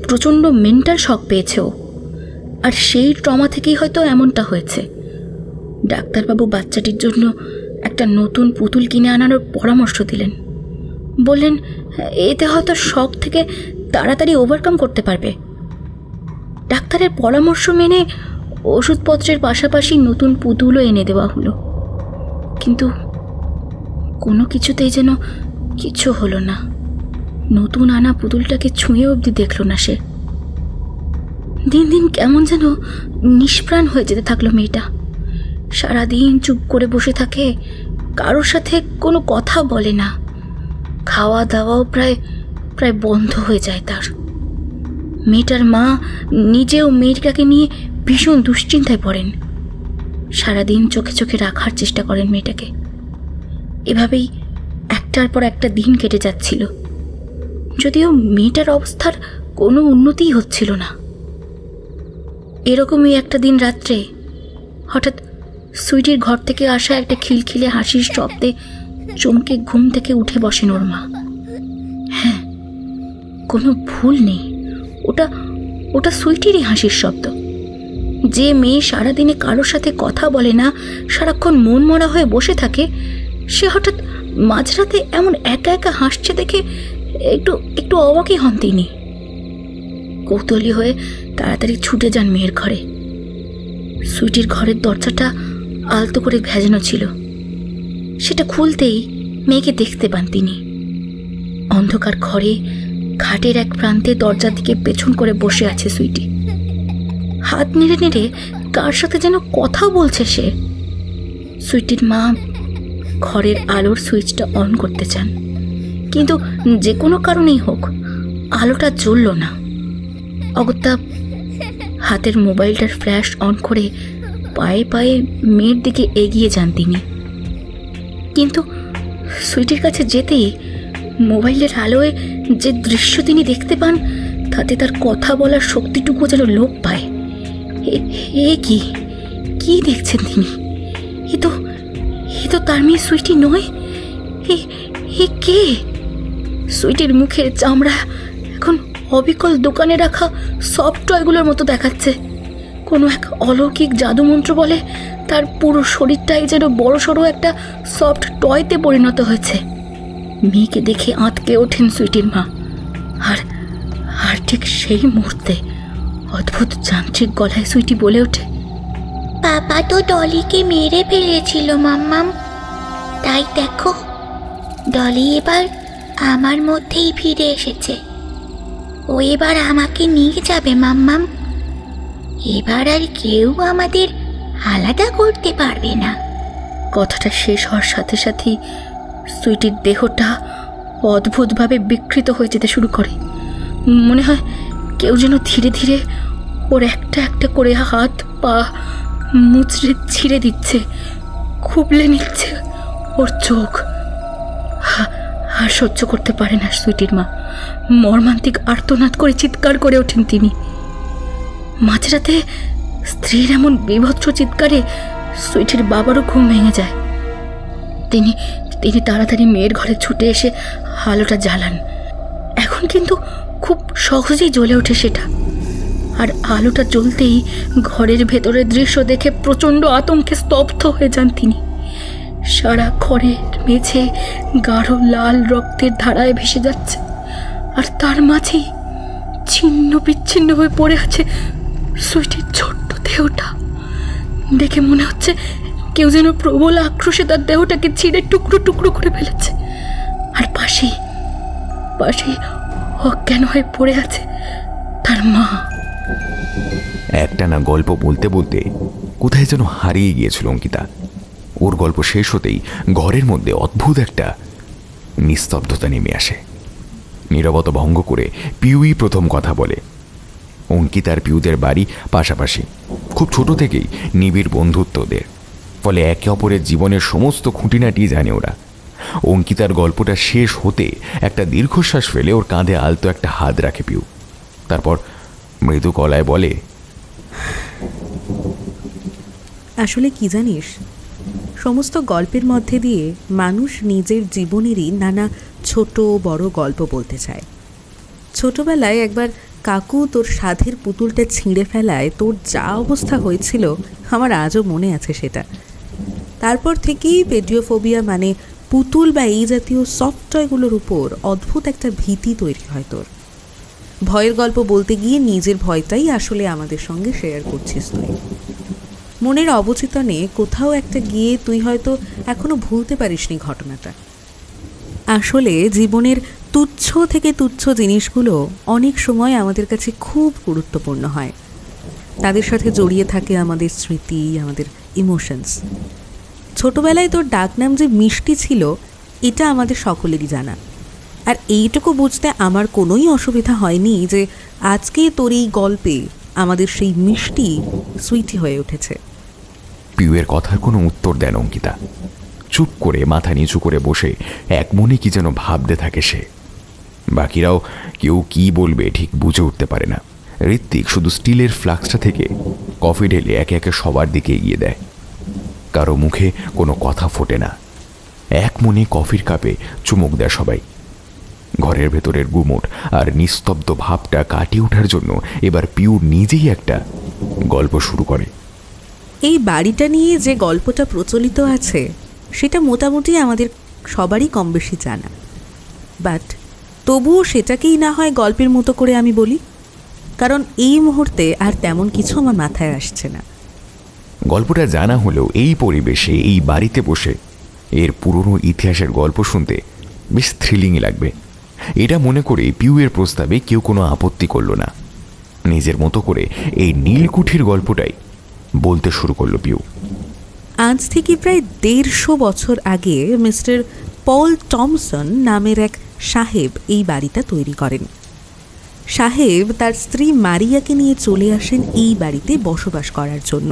Speaker 5: প্রচণ্ড মেন্টাল শক পেয়েছে ও, আর সেই ট্রমা থেকেই হয়তো এমনটা হয়েছে। ডাক্তারবাবু বাচ্চাটির জন্য একটা নতুন পুতুল কিনে আনার পরামর্শ দিলেন। বললেন এতে হয়তো শক থেকে তাড়াতাড়ি ওভারকাম করতে পারবে। ডাক্তারের পরামর্শ মেনে ওষুধপত্রের পাশাপাশি নতুন পুতুলও এনে দেওয়া হলো। কিন্তু কোনো কিছুতেই যেন কিছু হলো না। নতুন আনা পুতুলটাকে ছুঁয়ে অবধি দেখল না সে। দিন দিন কেমন যেন নিষ্প্রাণ হয়ে যেতে থাকলো মেয়েটা। সারাদিন চুপ করে বসে থাকে, কারোর সাথে কোনো কথা বলে না। খাওয়া দাওয়াও প্রায় বন্ধ হয়ে যায় তার। মেয়েটার মা নিজেও মেয়েটাকে নিয়ে ভীষণ দুশ্চিন্তায় পড়েন। সারাদিন চোখে চোখে রাখার চেষ্টা করেন মেয়েটাকে। এভাবেই একটার পর একটা দিন কেটে যাচ্ছিল, যদিও মেয়েটার অবস্থার কোনো উন্নতিই হচ্ছিল না। এরকমই একটা দিন রাত্রে হঠাৎ সুইটির ঘর থেকে আসা একটা খিলখিলে হাসির শব্দে চমকে ঘুম থেকে উঠে বসেন ওর মা। হ্যাঁ, কোনো ভুল নেই, ওটা সুইটিরই হাসির শব্দ। যে মেয়ে সারাদিনে কারোর সাথে কথা বলে না, সারাক্ষণ মন মরা হয়ে বসে থাকে, সে হঠাৎ মাঝরাতে এমন একা একা হাসছে দেখে একটু অবাকই হন তিনি। কৌতূহলী হয়ে তাড়াতাড়ি ছুটে যান মেয়ের ঘরে। সুইটির ঘরের দরজাটা আলতো করে ভেজানো ছিল। সেটা খুলতেই মেয়েকে দেখতে পান তিনি। অন্ধকার ঘরে খাটের এক প্রান্তে দরজার দিকে পেছন করে বসে আছে সুইটি। হাত নেড়ে নেড়ে কার সাথে যেন কথা বলছে সে। সুইটির মা ঘরের আলোর সুইচটা অন করতে চান, কিন্তু যে কোনো কারণেই হোক আলোটা জ্বলল না। অগত্যা হাতের মোবাইলটার ফ্ল্যাশ অন করে পায়ে পায়ে মেয়ের দিকে এগিয়ে যান তিনি। কিন্তু সুইটির কাছে যেতেই মোবাইলের আলোয় যে দৃশ্য তিনি দেখতে পান, তাতে তার কথা বলার শক্তিটুকু যেন লোপ পায়। এ কি দেখছেন তিনি? এ তো তার মেয়ে সুইটি নয়। এ কে? সুইটির মুখের চামড়া এখন অবিকল দোকানে রাখা সফট টয়গুলোর মতো দেখাচ্ছে। কোনো এক অলৌকিক জাদুমন্ত্র বলে তার পুরো শরীরটাই যেন বড়সড় একটা সফট টয়তে পরিণত হয়েছে। মেয়েকে দেখে আঁতকে ওঠেন সুইটির মা। আর ঠিক সেই মুহূর্তে অদ্ভুত যান্ত্রিক গলায় সুইটি বলে ওঠে,
Speaker 10: পাপা তো ডলিকে মেরে ফেলেছিল মাম্মাম, তাই দেখো ডলি এবার আমার মধ্যেই ফিরে এসেছে। ও এবার আমাকে নিয়ে যাবে মাম্মাম। এবার আর কেউ আমাদের আলাদা করতে পারবে না।
Speaker 5: কথাটা শেষ হওয়ার সাথে সাথেই সুইটির দেহটা অদ্ভুতভাবে বিকৃত হয়ে যেতে শুরু করে। মনে হয় কেউ যেন ধীরে ধীরে ওর একটা একটা করে হাত পা মুচড়ে ছিঁড়ে দিচ্ছে, খুবলে নিচ্ছে ওর চোখ। আর সহ্য করতে পারে না সুইটির মা। মর্মান্তিক আর্তনাদ করে চিৎকার করে ওঠেন তিনি। মাঝরাতে স্ত্রীর এমন বীভৎস চিৎকারে সুইটির বাবারও ঘুম ভেঙে যায়। তিনি তাড়াতাড়ি মেয়ের ঘরে ছুটে এসে আলোটা জ্বালান। এখন কিন্তু খুব সহজেই জ্বলে ওঠে সেটা। আর আলোটা জ্বলতেই ঘরের ভেতরের দৃশ্য দেখে প্রচণ্ড আতঙ্কে স্তব্ধ হয়ে যান তিনি। সারা ঘরের মেঝে গাঢ় লাল রক্তের ধারায় ভেসে যাচ্ছে, আর তার মাঝেই ছিন্ন বিচ্ছিন্ন হয়ে পড়ে আছে সুইটির ছোট্ট দেহটা। দেখে মনে হচ্ছে কেউ যেন প্রবল আক্রোশে তার দেহটাকে ছিঁড়ে টুকরো টুকরো করে ফেলেছে। আর পাশেই পাশেই অজ্ঞান হয়ে পড়ে আছে তার মা।
Speaker 3: একটানা গল্প বলতে বলতে কোথায় যেন হারিয়ে গিয়েছিল অঙ্কিতা। ওর গল্প শেষ হতেই ঘরের মধ্যে অদ্ভুত একটা নিস্তব্ধতা নেমে আসে। নীরবতা ভঙ্গ করে পিউই প্রথম কথা বলে। অঙ্কিতার পিউদের বাড়ি পাশাপাশি, খুব ছোট থেকেই নিবিড় বন্ধুত্ব ওদের, ফলে একে অপরের জীবনের সমস্ত খুঁটিনাটি জানে ওরা। অঙ্কিতার গল্পটা শেষ হতে একটা দীর্ঘশ্বাস ফেলে ওর কাঁধে আলতো একটা হাত রাখে পিউ। তারপর মৃদু গলায় বলে,
Speaker 7: আসলে কি জানিস, সমস্ত গল্পের মধ্যে দিয়ে মানুষ নিজের জীবনেরই নানা ছোট বড় গল্প বলতে চায়। ছোটবেলায় একবার কাকু তোর সাধের পুতুলটা ছিঁড়ে ফেলায় তোর যা অবস্থা হয়েছিল আমার আজও মনে আছে সেটা। তারপর থেকেই পেডিওফোবিয়া মানে পুতুল বা এই জাতীয় সফট টয়গুলোর উপর অদ্ভুত একটা ভীতি তৈরি হয় তোর। ভয়ের গল্প বলতে গিয়ে নিজের ভয়টাই আসলে আমাদের সঙ্গে শেয়ার করছিস তুই। মনের অবচেতনে কোথাও একটা গিয়ে তুই হয়তো এখনো ভুলতে পারিসনি ঘটনাটা। আসলে জীবনের তুচ্ছ থেকে তুচ্ছ জিনিসগুলো অনেক সময় আমাদের কাছে খুব গুরুত্বপূর্ণ হয়। তাদের সাথে জড়িয়ে থাকে আমাদের স্মৃতি, আমাদের ইমোশনস। ছোটবেলায় তোর ডাকনাম যে মিষ্টি ছিল এটা আমাদের সকলেরই জানা, আর এইটুকু বুঝতে আমার কোনোই অসুবিধা হয়নি যে আজকে তোর এই গল্পে আমাদের সেই মিষ্টি সুইটি হয়ে উঠেছে।
Speaker 3: পিউয়ের কথার কোনো উত্তর দেন অঙ্কিতা। চুপ করে মাথা নিচু করে বসে এক মনে কি যেন ভাবতে থাকে সে। বাকিরাও কেউ কি বলবে ঠিক বুঝে উঠতে পারে না। ঋত্বিক শুধু স্টিলের ফ্লাক্সটা থেকে কফি ঢেলে একে একে সবার দিকে এগিয়ে দেয়। কারো মুখে কোনো কথা ফোটে না, এক মনে কফির কাপে চুমুক দেয় সবাই। ঘরের ভেতরের গুমোট আর নিস্তব্ধ ভাবটা কাটিয়ে ওঠার জন্য এবার পিউ নিজেই একটা গল্প শুরু করে।
Speaker 7: এই বাড়িটা নিয়ে যে গল্পটা প্রচলিত আছে সেটা মোটামুটি আমাদের সবারই কম বেশি জানা, বাট তবুও সেটাকেই না হয় গল্পের মতো করে আমি বলি, কারণ এই মুহূর্তে আর তেমন কিছু আমার মাথায় আসছে না।
Speaker 3: গল্পটা জানা হলেও এই পরিবেশে এই বাড়িতে বসে এর পুরনো ইতিহাসের গল্প শুনতে বেশ থ্রিলিংই লাগবে। এটা মনে করে পিউয়ের প্রস্তাবে কেউ কোনো আপত্তি করল না। নিজের মতো করে এই নীলকুঠির গল্পটাই বলতে শুরু করলো পিউ।
Speaker 7: আজ থেকে প্রায় 150 বছর আগে মিস্টার পল টমসন নামের এক সাহেব এই বাড়িটা তৈরি করেন। সাহেব তার স্ত্রী মারিয়াকে নিয়ে চলে আসেন এই বাড়িতে বসবাস করার জন্য।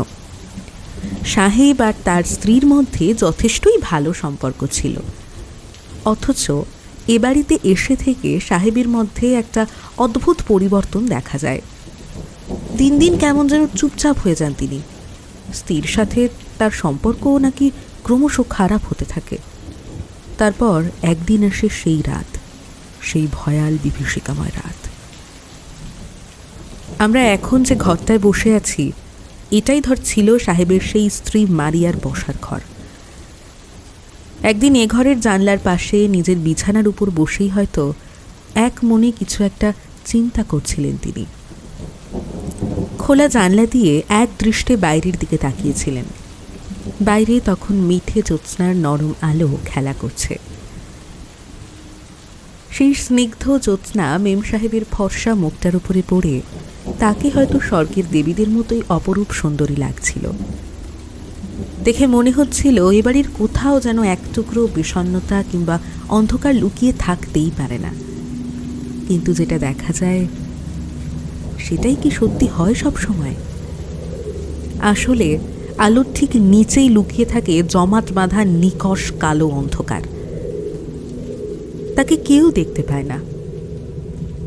Speaker 7: সাহেব আর তার স্ত্রীর মধ্যে যথেষ্টই ভালো সম্পর্ক ছিল, অথচ এ বাড়িতে এসে থেকে সাহেবের মধ্যে একটা অদ্ভুত পরিবর্তন দেখা যায়। দিন দিন কেমন যেন চুপচাপ হয়ে যান তিনি। স্ত্রীর সাথে তার সম্পর্কও নাকি ক্রমশ খারাপ হতে থাকে। তারপর একদিন আসে সেই রাত, সেই ভয়াল বিভীষিকাময় রাত। আমরা এখন যে ঘরটায় বসে আছি এটাই ছিল সাহেবের সেই স্ত্রী মারিয়ার বসার ঘর। একদিন এ ঘরের জানলার পাশে নিজের বিছানার উপর বসেই হয়তো এক মনে কিছু একটা চিন্তা করছিলেন তিনি। খোলা জানলা দিয়ে এক দৃষ্টে বাইরের দিকে তাকিয়েছিলেন। বাইরে তখন মিঠে জ্যোৎস্নার নরম আলো খেলা করছে। সেই স্নিগ্ধ জ্যোৎস্না মেম সাহেবের ফর্সা মুখটার উপরে পড়ে তাকে হয়তো স্বর্গের দেবীদের মতোই অপরূপ সুন্দরী লাগছিল। দেখে মনে হচ্ছিল এ বাড়ির কোথাও যেন এক টুকরো বিষণ্ণতা কিংবা অন্ধকার লুকিয়ে থাকতেই পারে না। কিন্তু যেটা দেখা যায় সেটাই কি সত্যি হয় সব সময়? আসলে আলোর ঠিক নিচেই লুকিয়ে থাকে জমাট বাঁধা নিকষ কালো অন্ধকার। তাকে কেউ দেখতে পায় না,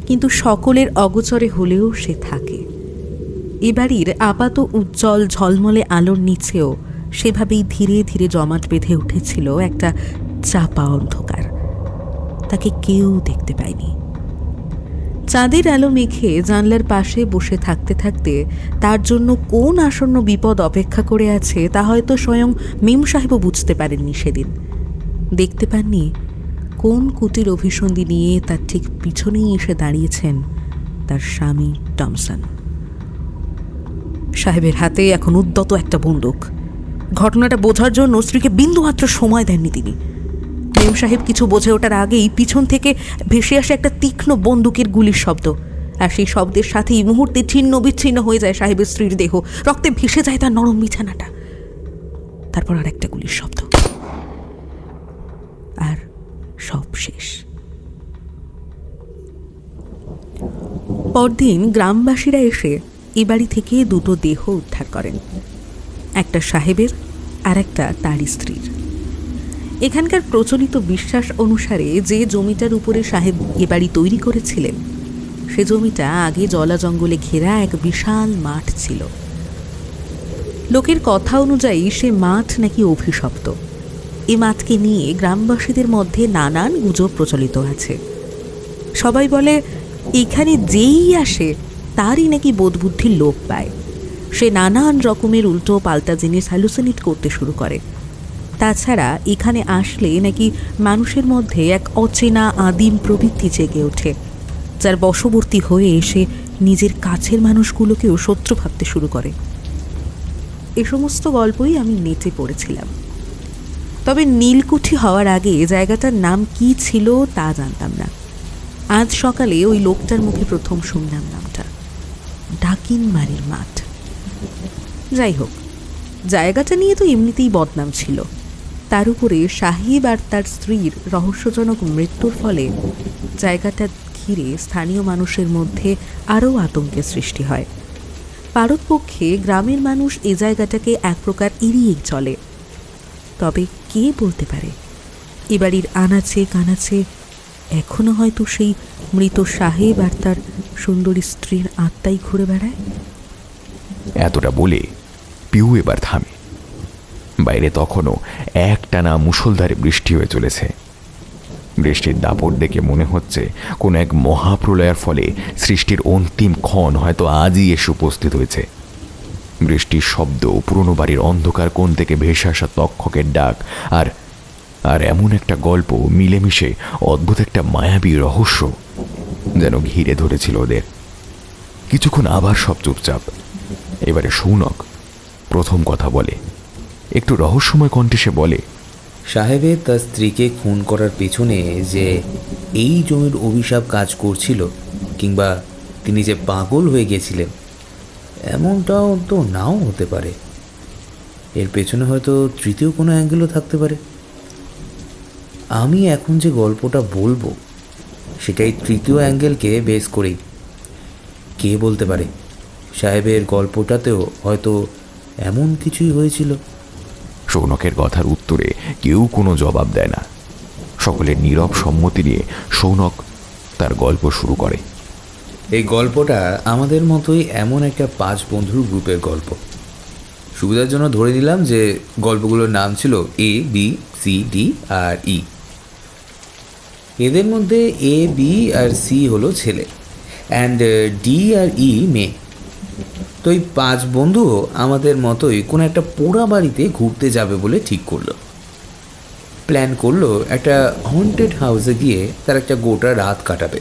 Speaker 7: কিন্তু সকলের অগোচরে হলেও সে থাকে। এ বাড়ির আপাত উজ্জ্বল ঝলমলে আলোর নিচেও সেভাবেই ধীরে ধীরে জমাট বেঁধে উঠেছিল একটা চাপা অন্ধকার। তাকে কেউ দেখতে পায়নি। চাঁদের আলো মেখে জানলার পাশে বসে থাকতে থাকতে তার জন্য কোন আসন্ন বিপদ অপেক্ষা করে আছে তা হয়তো স্বয়ং মেম সাহেবও বুঝতে পারেননি সেদিন। দেখতে পাননি কোন কুটির অভিসন্ধি নিয়ে তার ঠিক পিছনেই এসে দাঁড়িয়েছেন তার স্বামী টমসন। সাহেবের হাতে এখন উদ্যত একটা বন্দুক। ঘটনাটা বোঝার জন্য স্ত্রীকে বিন্দুমাত্র সময় দেননি তিনি। মেম সাহেব কিছু বোঝে ওঠার আগেই পিছন থেকে ভেসে আসে একটা তীক্ষ্ণ বন্দুকের গুলির শব্দ, আর সেই শব্দের সাথেই মুহূর্তে ছিন্ন বিচ্ছিন্ন হয়ে যায় সাহেবের স্ত্রীর দেহ, রক্তে ভেসে যায় তার নরম বিছানাটা। তারপর আর একটা গুলির শব্দ, আর সব শেষ। পরদিন গ্রামবাসীরা এসে এ বাড়ি থেকে দুটো দেহ উদ্ধার করেন, একটা সাহেবের আর একটা তার স্ত্রীর। এখানকার প্রচলিত বিশ্বাস অনুসারে যে জমিটার উপরে সাহেব এ বাড়ি তৈরি করেছিলেন সে জমিটা আগে জলা জঙ্গলে ঘেরা এক বিশাল মাঠ ছিল। লোকের কথা অনুযায়ী সে মাঠ নাকি অভিশপ্ত। এ মাঠকে নিয়ে গ্রামবাসীদের মধ্যে নানান গুজব প্রচলিত আছে। সবাই বলে এখানে যেই আসে তারই নাকি বোধবুদ্ধির লোপ পায়, সে নানান রকমের উল্টো পাল্টা জিনিস হ্যালুসিনেট করতে শুরু করে। তাছাড়া এখানে আসলে নাকি মানুষের মধ্যে এক অচেনা আদিম প্রবৃত্তি জেগে ওঠে, যার বশবর্তী হয়ে এসে নিজের কাছের মানুষগুলোকেও শত্রু ভাবতে শুরু করে। এ সমস্ত গল্পই আমি নেটে পড়েছিলাম, তবে নীলকুঠি হওয়ার আগে জায়গাটার নাম কি ছিল তা জানতাম না। আজ সকালে ওই লোকটার মুখে প্রথম শুনলাম নামটা, ডাকিনমারির মাঠ। যাই হোক, জায়গাটা নিয়ে তো এমনিতেই বদনাম ছিল, তার উপরে সাহেব আর তার স্ত্রীর রহস্যজনক মৃত্যুর ফলে জায়গাটা ঘিরে স্থানীয় মানুষের মধ্যে আরও আতঙ্কের সৃষ্টি হয়। পারতপক্ষে গ্রামের মানুষ এ জায়গাটাকে এক প্রকার এড়িয়েই চলে। তবে কে বলতে পারে এ বাড়ির আনাচে কানাচে এখনো হয়তো সেই মৃত সাহেব আর তার সুন্দরী স্ত্রীর আত্মাই ঘুরে বেড়ায়।
Speaker 3: এতটা বলে পিউ এবার থামে। বাইরে তখনও একটানা মুষলধারে বৃষ্টি হয়ে চলেছে। বৃষ্টির দাপট দেখে মনে হচ্ছে কোন এক মহাপ্রলয়ের ফলে সৃষ্টির অন্তিম ক্ষণ হয়তো আজই এসে উপস্থিত হয়েছে। বৃষ্টির শব্দ, পুরনো বাড়ির অন্ধকার কোণ থেকে ভেসে আসা তক্ষকের ডাক, আর আর এমন একটা গল্প মিলেমিশে অদ্ভুত একটা মায়াবী রহস্য যেন ঘিরে ধরেছিল ওদের। কিছুক্ষণ আবার সব চুপচাপ। এবারে সৌনক প্রথম কথা বলে, একটু রহস্যময় কণ্ঠে সে বলে,
Speaker 6: সাহেবের তার স্ত্রীকে খুন করার পেছনে যে এই জমির অভিশাপ কাজ করছিল, কিংবা তিনি যে পাগল হয়ে গেছিলেন, এমনটাও তো নাও হতে পারে। এর পেছনে হয়তো তৃতীয় কোনো অ্যাঙ্গেলও থাকতে পারে। আমি এখন যে গল্পটা বলবো সেটাই তৃতীয় অ্যাঙ্গেলকে বেস করেই। কে বলতে পারে সাহেবের গল্পটাতেও হয়তো এমন কিছুই হয়েছিল।
Speaker 3: সৌনকের কথার উত্তরে কেউ কোনো জবাব দেয় না। সকলের নীরব সম্মতি নিয়ে সৌনক তার গল্প শুরু করে।
Speaker 6: এই গল্পটা আমাদের মতোই এমন একটা 5 বন্ধুর গ্রুপের গল্প। সুবিধার জন্য ধরে নিলাম যে গল্পগুলোর নাম ছিল A, B, C, D R E। এদের মধ্যে A, B আর C হলো ছেলে, অ্যান্ড D আর E মেয়ে। তো এই 5 বন্ধুও আমাদের মতোই কোনো একটা পোড়া বাড়িতে ঘুরতে যাবে বলে ঠিক করলো। প্ল্যান করলো একটা হন্টেড হাউসে গিয়ে তার একটা গোটা রাত কাটাবে।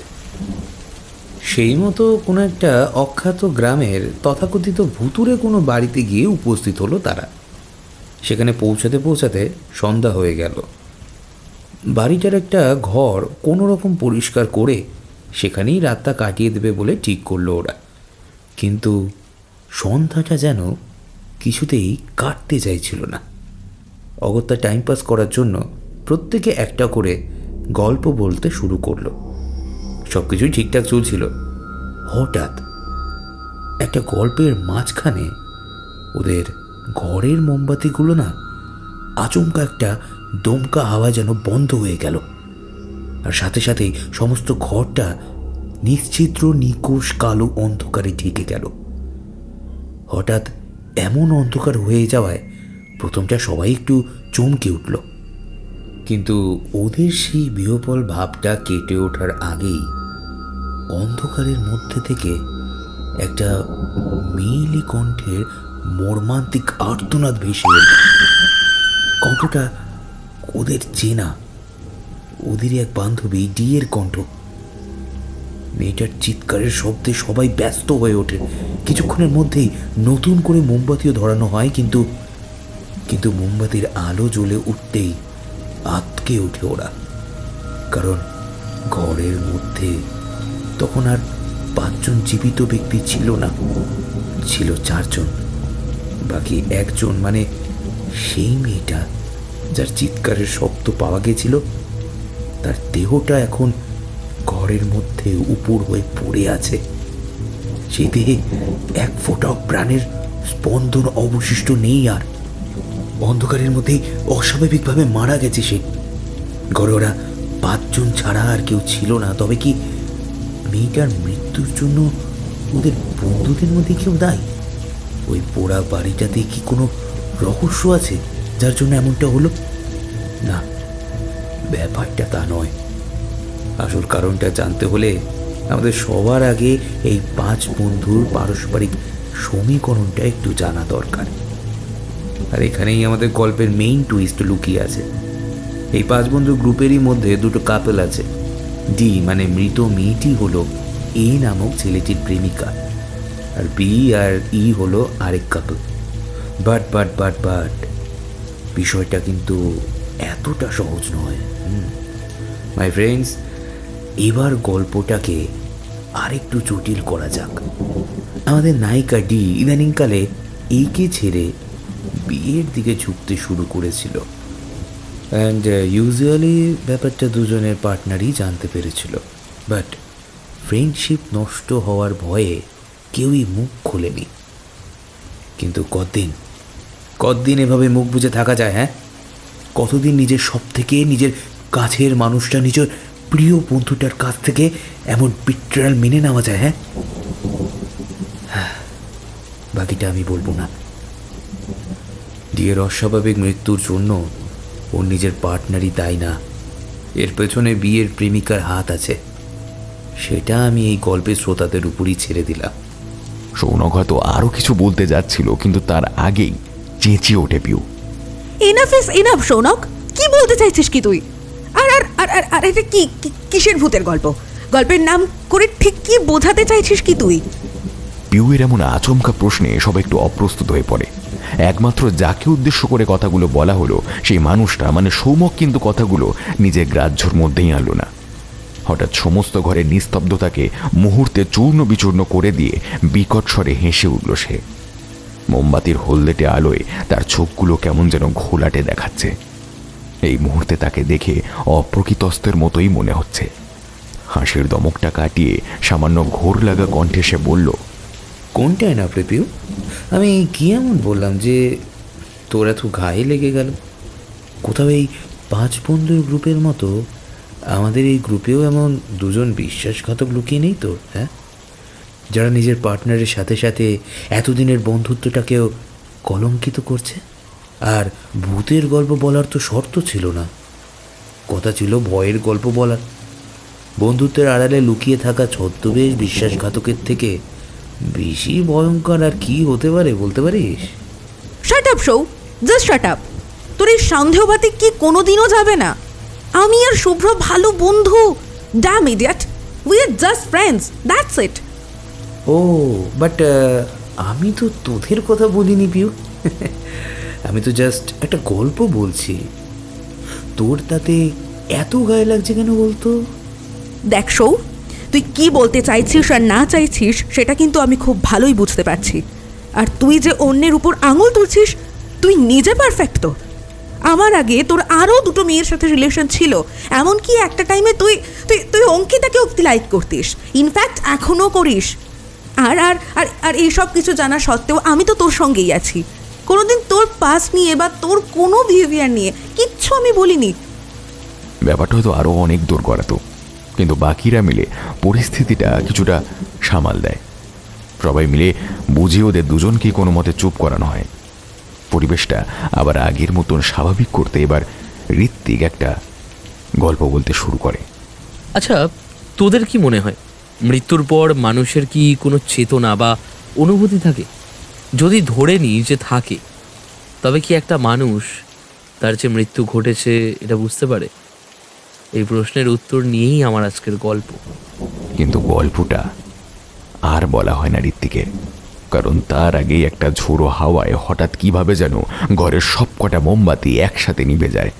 Speaker 6: সেই মতো কোনো একটা অখ্যাত গ্রামের তথাকথিত ভুতুরে কোনো বাড়িতে গিয়ে উপস্থিত হলো তারা। সেখানে পৌঁছাতে পৌঁছাতে সন্ধ্যা হয়ে গেল। বাড়িটার একটা ঘর কোনো রকম পরিষ্কার করে সেখানেই রাতটা কাটিয়ে দেবে বলে ঠিক করলো ওরা। কিন্তু সন্ধ্যাটা যেন কিছুতেই কাটতে চাইছিল না। অগত্যা টাইম পাস করার জন্য প্রত্যেকে একটা করে গল্প বলতে শুরু করলো। সব কিছুই ঠিকঠাক চলছিল। হঠাৎ একটা গল্পের মাঝখানে ওদের ঘরের মোমবাতিগুলো না আচমকা একটা দমকা হাওয়া যেন বন্ধ হয়ে গেল, আর সাথে সাথেই সমস্ত ঘরটা নিশ্চিদ্র নিকোষ কালো অন্ধকারে ঢেকে গেল। হঠাৎ এমন অন্ধকার হয়ে যাওয়ায় প্রথমটা সবাই একটু চমকে উঠল, কিন্তু ওদের সেই বিহ্বল ভাবটা কেটে ওঠার আগেই অন্ধকারের মধ্যে থেকে একটা মেয়েলি কণ্ঠের মর্মান্তিক আর্তনাদ ভেসে এল। কণ্ঠটা ওদের চেনা, ওদেরই এক বান্ধবী ডিয়ের কণ্ঠ। মেয়েটার চিৎকারের শব্দে সবাই ব্যস্ত হয়ে ওঠে। কিছুক্ষণের মধ্যেই নতুন করে মোমবাতিও ধরানো হয়, কিন্তু মোমবাতির আলো জ্বলে উঠতেই আটকে ওঠে ওরা। কারণ ঘরের মধ্যে তখন আর 5 জন জীবিত ব্যক্তি ছিল না, ছিল 4 জন। বাকি 1 জন মানে সেই মেয়েটা যার চিৎকারের শব্দ পাওয়া গেছিল, তার দেহটা এখন ঘরের মধ্যে উপর হয়ে পড়ে আছে। সেই দেহে 1 ফোঁটাও প্রাণের স্পন্দন অবশিষ্ট নেই। আর অন্ধকারের মধ্যেই অস্বাভাবিকভাবে মারা গেছে সে। ঘরে ওরা 5 জন ছাড়া আর কেউ ছিল না। তবে কি মেয়েটার মৃত্যুর জন্য ওদের বন্ধুদের মধ্যে কেউ দায়ী? ওই পোড়া বাড়িটাতে কি কোনো রহস্য আছে যার জন্য এমনটা হলো? না, ব্যাপারটা তা নয়। আসল কারণটা জানতে হলে আমাদের সবার আগে এই 5 বন্ধুর পারস্পরিক সমীকরণটা একটু জানা দরকার। আর এখানেই আমাদের গল্পের মেইন টুইস্ট লুকিয়ে আছে। এই 5 বন্ধুর গ্রুপেরই মধ্যে 2টো কাপল আছে। ডি মানে মৃত মেয়েটি হলো এ নামক ছেলেটির প্রেমিকা, আর বি আর ই হলো আরেক কাপল। বাট বাট বাট বাট বিষয়টা কিন্তু এতটা সহজ নয়। মাই ফ্রেন্ডস, এবার গল্পটাকে আরেকটু জটিল করা যাক। আমাদের নায়িকা ডি ইদানিংকালে একে ছেড়ে বিয়ের দিকে ঝুঁকতে শুরু করেছিল। অ্যান্ড ইউজুয়ালি ব্যাপারটা দুজনের পার্টনারই জানতে পেরেছিল। বাট ফ্রেন্ডশিপ নষ্ট হওয়ার ভয়ে কেউই মুখ খোলেনি। কিন্তু কতদিন এভাবে মুখ বুজে থাকা যায়? হ্যাঁ, কতদিন নিজের সব থেকে নিজের কাছের মানুষটা, নিজের প্রিয় বন্ধুটার কাছ থেকে এমন বিট্রায়াল মেনে নেওয়া যায়? হ্যাঁ, বাকিটা আমি বলবো না। ডিয়ের অস্বাভাবিক মৃত্যুর জন্য ওর নিজের পার্টনারই দায়ী না, এর পেছনে বিয়ের প্রেমিকার হাত আছে। সেটা আমি এই গল্পের শ্রোতাদের উপরই ছেড়ে দিলাম।
Speaker 3: সৌনক হয়তো আরো কিছু বলতে যাচ্ছিল, কিন্তু তার আগেই চেঁচিয়ে ওঠে Piu.
Speaker 7: Enough is enough Sounak, কি বলতে চাইছিস কি তুই? আর আর আর আর এটা কি কিসের ভূতের গল্প? গল্পের নাম করে ঠিক কি বোঝাতে চাইছিস কি তুই?
Speaker 3: পিউয়ের এমন আচমকা প্রশ্নে সব একটু অপ্রস্তুত হয়ে পড়ে। একমাত্র যাকে উদ্দেশ্য করে কথাগুলো বলা হলো সেই মানুষটা মানে সৌমক কিন্তু কথাগুলো নিজের গ্রাহ্যর মধ্যেই আনলো না। হঠাৎ সমস্ত ঘরের নিস্তব্ধতাকে মুহূর্তে চূর্ণ বিচূর্ণ করে দিয়ে বিকট স্বরে হেসে উঠল সে। মোমবাতির হলদেটে আলোয় তার চোখগুলো কেমন যেন ঘোলাটে দেখাচ্ছে। এই মুহূর্তে তাকে দেখে অপ্রকৃতস্থের মতোই মনে হচ্ছে। হাসির দমকটা কাটিয়ে সামান্য ঘোর লাগা কণ্ঠে সে বলল,
Speaker 6: কোনটায় না প্রিপিউ? আমি কি এমন বললাম যে তোর এত গায়ে লেগে গেল? কোথাও এই 5 বন্ধুর গ্রুপের মতো আমাদের এই গ্রুপেও এমন 2 জন বিশ্বাসঘাতক লুকিয়ে নেই তো? হ্যাঁ, যারা নিজের পার্টনারের সাথে সাথে এতদিনের বন্ধুত্বটাকেও কলঙ্কিত করছে। আর ভূতের গল্প বলার তো শর্ত ছিল না, কথা ছিল ভয়ের গল্প বলার। বন্ধুত্বের আড়ালে লুকিয়ে থাকা ছদ্মবেশ বিশ্বাসঘাতকের থেকে বেশি ভয়ঙ্কর আর কি হতে পারে বলতে পারিস?
Speaker 7: Shut up show, just shut up. তোর এই সন্দেহবাদে কি কোনোদিনও যাবে না? আমি আর শুভ্র ভালো বন্ধু। Damn idiot, we are just friends, that's it.
Speaker 6: ও বাট আমি তো তোদের কথা বলিনি পিউ। আমি তো জাস্ট একটা গল্প বলছি। তোর তাতে এত গায়ে লাগছে কেন বলতো?
Speaker 7: দেখ শো, তুই কি বলতে চাইছিস আর না চাইছিস সেটা কিন্তু আমি খুব ভালোই বুঝতে পারছি। আর তুই যে অন্যের উপর আঙুল তুলছিস, তুই নিজে পারফেক্ট তো। আমার আগে তোর আরও 2টো মেয়ের সাথে রিলেশন ছিল, এমনকি একটা টাইমে তুই তুই তুই অঙ্কিতাকে অব্দি লাইক করতিস, ইনফ্যাক্ট এখনও করিস। আর আর আর আর এইসব কিছু জানা সত্ত্বেও আমি তো তোর সঙ্গেই আছি। কোনোদিন তোর পাস নিয়ে বা তোর কোনো বিহেভিয়ার নিয়ে কিচ্ছু আমি বলিনি।
Speaker 3: ব্যাপারটা হয়তো আরও অনেক দূর করাতো, কিন্তু বাকিরা মিলে পরিস্থিতিটা কিছুটা সামাল দেয়। সবাই মিলে বুঝিয়ে ওদের 2 জনকেই কোনো মতে চুপ করানো হয়। পরিবেশটা আবার আগের মতন স্বাভাবিক করতে এবার ঋত্বিক একটা গল্প বলতে শুরু করে।
Speaker 8: আচ্ছা, তোদের কি মনে হয় মৃত্যুর পর মানুষের কি কোনো চেতনা বা অনুভূতি থাকে? যদি ধরে নিই যে থাকে, তবে কি একটা মানুষ তার যে মৃত্যু ঘটেছে এটা বুঝতে পারে? এই প্রশ্নের উত্তর নিয়েই আমার আজকের গল্প।
Speaker 3: কিন্তু গল্পটা আর বলা হয় না ঋত্বিকের, কারণ তার আগেই একটা ঝোড়ো হাওয়ায় হঠাৎ কিভাবে যেন ঘরের সবকটা মোমবাতি একসাথে নিভে যায়।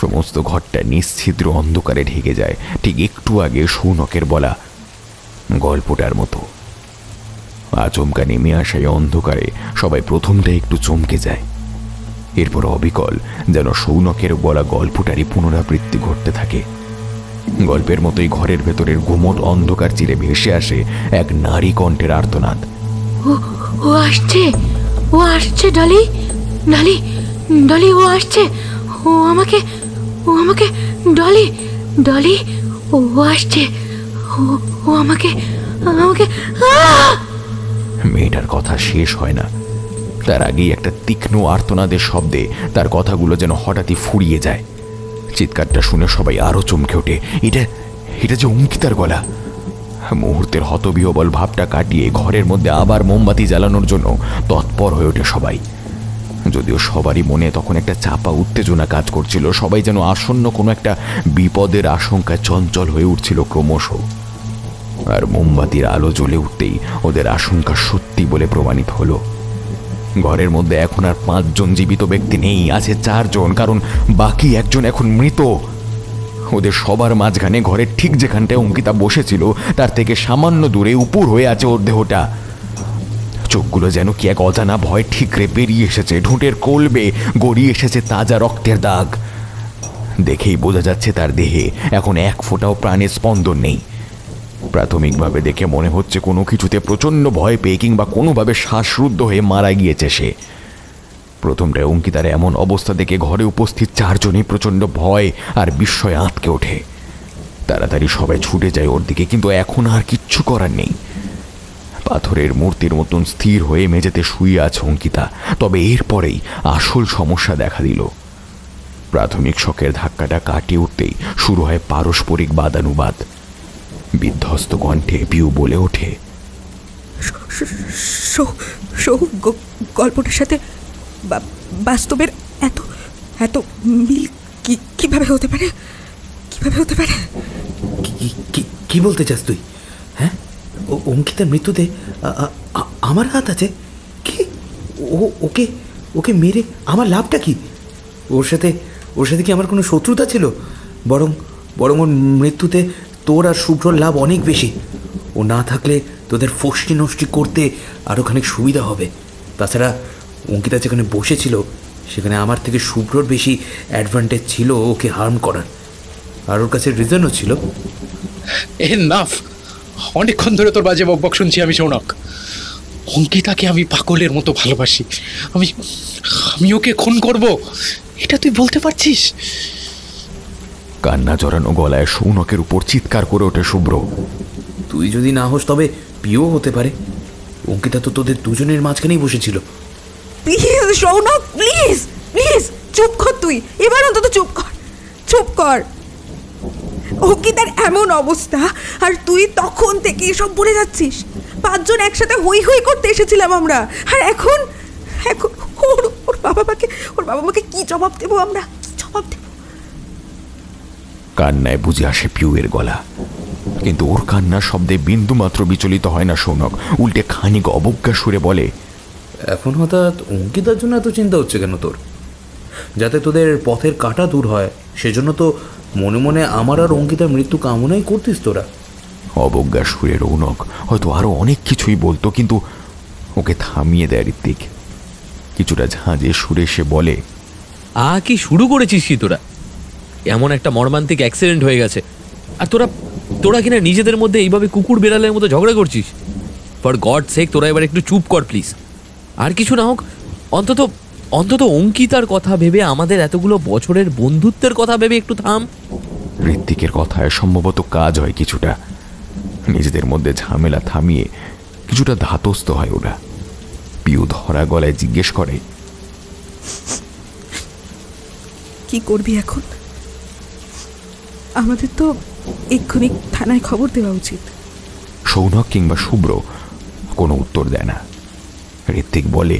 Speaker 3: সমস্ত ঘরটা নিশ্ছিদ্র অন্ধকারে ঢেকে যায়, ঠিক একটু আগে সৌনকের বলা গল্পটার মতো। আচমকা নেমে আসা এই অন্ধকারে সবাই প্রথমটা একটু চমকে যায়। এরপর অবিকল যেন সৌনকের বলা গল্পটারই পুনরাবৃত্তি ঘটতে থাকে। গল্পের মতোই ঘরের ভেতরের গুমট অন্ধকার চিরে ভেসে আসে এক নারী কণ্ঠের আর্তনাদ।
Speaker 5: ও আসছে, ও আসছে ডলি, ডলি, ডলি, ও আসছে, ও আমাকে ডলি, ডলি, ও আসছে, ও আমাকে আমাকে।
Speaker 3: মেয়েটার কথা শেষ হয় না, তার আগেই একটা তীক্ষ্ণ আর্তনাদের শব্দে তার কথাগুলো যেন হঠাৎই ফুরিয়ে যায়। চিৎকারটা শুনে সবাই আরো চমকে ওঠে। এটা যে অঙ্কিতার গলা। মুহূর্তের হতবিহবল ভাবটা কাটিয়ে ঘরের মধ্যে আবার মোমবাতি জ্বালানোর জন্য তৎপর হয়ে ওঠে সবাই। যদিও সবারই মনে তখন একটা চাপা উত্তেজনা কাজ করছিল, সবাই যেন আসন্ন কোনো একটা বিপদের আশঙ্কায় চঞ্চল হয়ে উঠছিল ক্রমশ। আর মোমবাতির আলো জ্বলে উঠতেই ওদের আশঙ্কা সত্যি বলে প্রমাণিত হলো। ঘরের মধ্যে এখন আর 5 জন জীবিত ব্যক্তি নেই, আছে 4 জন, কারণ বাকি একজন এখন মৃত। ওদের সবার মাঝখানে ঘরের ঠিক যেখানটায় অঙ্কিতা বসেছিল তার থেকে সামান্য দূরে উপর হয়ে আছে ওর দেহটা। চোখগুলো যেন কি এক অজানা ভয় ঠিকরে বেরিয়ে এসেছে, ঠোঁটের কোলবে গড়িয়ে এসেছে তাজা রক্তের দাগ। দেখেই বোঝা যাচ্ছে তার দেহে এখন এক ফোঁটাও প্রাণের স্পন্দন নেই। প্রাথমিকভাবে দেখে মনে হচ্ছে কোনো কিছুতে প্রচণ্ড ভয় পেয়ে কিংবা কোনোভাবে শ্বাসরুদ্ধ হয়ে মারা গিয়েছে সে। প্রথমটায় অঙ্কিতার এমন অবস্থা দেখে ঘরে উপস্থিত 4 জনই প্রচণ্ড ভয় আর বিস্ময়ে আঁতকে ওঠে। তাড়াতাড়ি সবাই ছুটে যায় ওর দিকে, কিন্তু এখন আর কিচ্ছু করার নেই। পাথরের মূর্তির মতন স্থির হয়ে মেঝেতে শুয়ে আছে অঙ্কিতা। তবে এরপরেই আসল সমস্যা দেখা দিল। প্রাথমিক শকের ধাক্কাটা কাটিয়ে উঠতেই শুরু হয় পারস্পরিক বাদানুবাদ। বিধ্বস্ত কণ্ঠে পিউ বলে ওঠে,
Speaker 7: গল্পটার সাথে বাস্তবের এত এত মিল কিভাবে হতে পারে? কিভাবে হতে পারে?
Speaker 6: কি বলতে চাস তুই? হ্যাঁ, অঙ্কিতার মৃত্যুতে আমার হাত আছে? কি? ওকে ওকে মেরে আমার লাভটা কি? ওর সাথে কি আমার কোনো শত্রুতা ছিল? বরং ওর মৃত্যুতে তোর আর শুভ্রর লাভ অনেক বেশি। ও না থাকলে তোদের ফষ্টি নষ্টি করতে আরও খানিক সুবিধা হবে। তাছাড়া অঙ্কিতা যেখানে বসেছিল সেখানে আমার থেকে শুভ্রর বেশি অ্যাডভান্টেজ ছিল ওকে হার্ম করার, আর ওর কাছে রিজনও ছিল।
Speaker 2: এনাফ! অনেকক্ষণ ধরে তোর বাজে বকবক শুনছি আমি সৌনক। অঙ্কিতাকে আমি পাগলের মতো ভালোবাসি। আমি ওকে খুন করব, এটা তুই বলতে পারছিস?
Speaker 3: কান্না জড়ানো গলায় সৌনকের উপর চিৎকার করে ওঠে শুভ্র।
Speaker 6: তুই যদি না হোস তবে পিও হতে পারে। অঙ্কিতা তো তোদের দুজনের মাঝখানেই বসেছিল।
Speaker 7: প্লিজ সৌনক, প্লিজ প্লিজ চুপ কর তুই, এবার অন্তত চুপ কর। অঙ্কিতার এমন অবস্থা আর তুই তখন থেকে এসব বলে যাচ্ছিস। 5 জন একসাথে হই হই করতে এসেছিলাম আমরা, আর এখন ওর বাবা মাকে কি জবাব দেবো আমরা? জবাব দেব?
Speaker 3: কান্নায় বুঝে আসে পিউয়ের গলা, কিন্তু ওর কান্নার শব্দে বিন্দু মাত্র বিচলিত হয় না সৌনক। উল্টে খানিক অবজ্ঞা সুরে বলে,
Speaker 6: এখন হঠাৎ অঙ্কিতার জন্য এত চিন্তা হচ্ছে কেন তোর? যাতে তোদের পথের কাঁটা দূর হয় সেজন্য তো মনে মনে আমার আর অঙ্কিতার মৃত্যু কামনাই করতিস তোরা।
Speaker 3: অবজ্ঞা সুরে রৌনক হয়তো আরো অনেক কিছুই বলতো, কিন্তু ওকে থামিয়ে দেয় ঋত্বিক। কিছুটা ঝাঁঝে সুরে সে বলে,
Speaker 8: কি শুরু করেছিস কি তোরা? এমন একটা মর্মান্তিক অ্যাক্সিডেন্ট হয়ে গেছে আর তোরা কিনা নিজেদের মধ্যে এইভাবে কুকুর বেড়ালের মতো ঝগড়া করছিস। ফর গড সেক তোরা এবার একটু চুপ কর প্লিজ। আর কিছু না হোক, অন্তত অঙ্কিতার কথা ভেবে, আমাদের এতগুলো বছরের বন্ধুত্বের কথা ভেবে একটু থাম।
Speaker 3: ঋত্বিকের কথায় সম্ভবত কাজ হয় কিছুটা। নিজেদের মধ্যে ঝামেলা থামিয়ে কিছুটা ধাতস্থ হয় ওরা। পিউ ধরা গলায় জিজ্ঞেস করে,
Speaker 7: কি করবি এখন? আমাদের তো এক্ষুনি থানায় খবর দেওয়া উচিত।
Speaker 3: সৌনক কিংবা শুভ্র কোনো উত্তর দেয় না। ঋত্বিক বলে,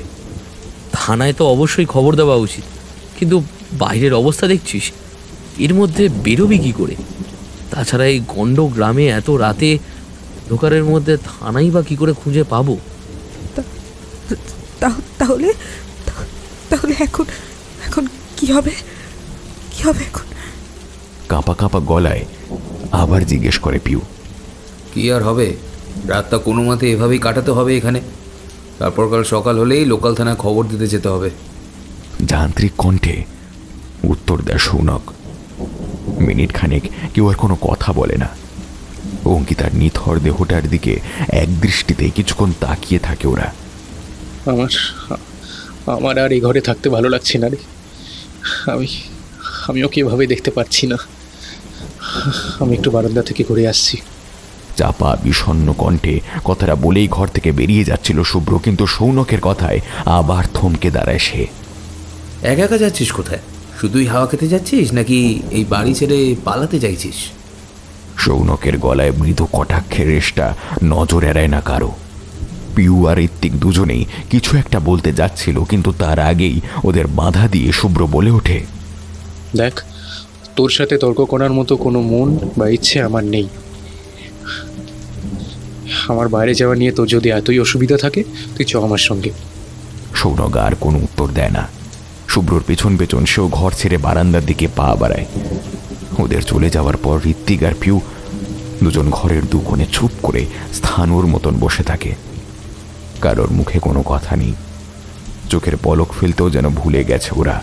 Speaker 8: থানায় তো অবশ্যই খবর দেওয়া উচিত, কিন্তু বাইরের অবস্থা দেখছিস, এর মধ্যে বেরোবি কি করে? তাছাড়া এই গন্ড গ্রামে এত রাতে দোকানের মধ্যে থানাই বা কি করে খুঁজে পাবো?
Speaker 7: তাহলে তাহলে এখন এখন কি হবে? কি হবে এখন?
Speaker 3: কাঁপা কাঁপা গলায় আবার জিজ্ঞেস করে পিউ।
Speaker 6: কি আর হবে, রাতটা কোনো মতে এভাবেই কাটাতে হবে এখানে। তারপর কাল সকাল হলেই লোকাল থানায় খবর দিতে যেতে হবে।
Speaker 3: যান্ত্রিক কণ্ঠে উত্তর দেয় সৌনক। মিনিট খানেক কেউ আর কোনো কথা বলে না। অঙ্কিতার নিথর দেহটার দিকে এক দৃষ্টিতে কিছুক্ষণ তাকিয়ে থাকে ওরা।
Speaker 2: আমার আর এই ঘরে থাকতে ভালো লাগছে না রে। আমি ওকে এভাবে দেখতে পাচ্ছি না। আমি একটু বারান্দা থেকে ঘুরে আসছি।
Speaker 3: চাপা বিষণ্ণ কণ্ঠে কথাটা বলেই ঘর থেকে বেরিয়ে যাচ্ছিল শুভ্র, কিন্তু সৌনকের কথায় আবার থমকে দাঁড়ায় সে।
Speaker 6: একা একা যাচ্ছিস কোথায়? শুধুই হাওয়া খেতে যাচ্ছিস নাকি এই বাড়ি ছেড়ে পালাতে চাইছিস?
Speaker 3: সৌনকের গলায় মৃদু কটাক্ষের রেশটা নজর এড়ায় না কারো। পিউ আর ঋত্বিক দুজনেই কিছু একটা বলতে যাচ্ছিল, কিন্তু তার আগেই ওদের বাধা দিয়ে শুভ্র বলে ওঠে,
Speaker 2: দেখ, তোর সাথে তর্ক করার মতো কোনো মন বা ইচ্ছে আমার নেই। আমার বাইরে যাওয়া নিয়ে তোর যদি এতই অসুবিধা থাকে, তুই চ আমার সঙ্গে।
Speaker 3: সৌনক আর কোনো উত্তর দেয় না। শুভ্রর পেছন পেছন সেও ঘর ছেড়ে বারান্দার দিকে পা বাড়ায়। ওদের চলে যাওয়ার পর ঋত্বিক আর পিউ দুজন ঘরের দু কোণে চুপ করে স্থানুর মতন বসে থাকে। কারোর মুখে কোনো কথা নেই, চোখের পলক ফেলতেও যেন ভুলে গেছে ওরা।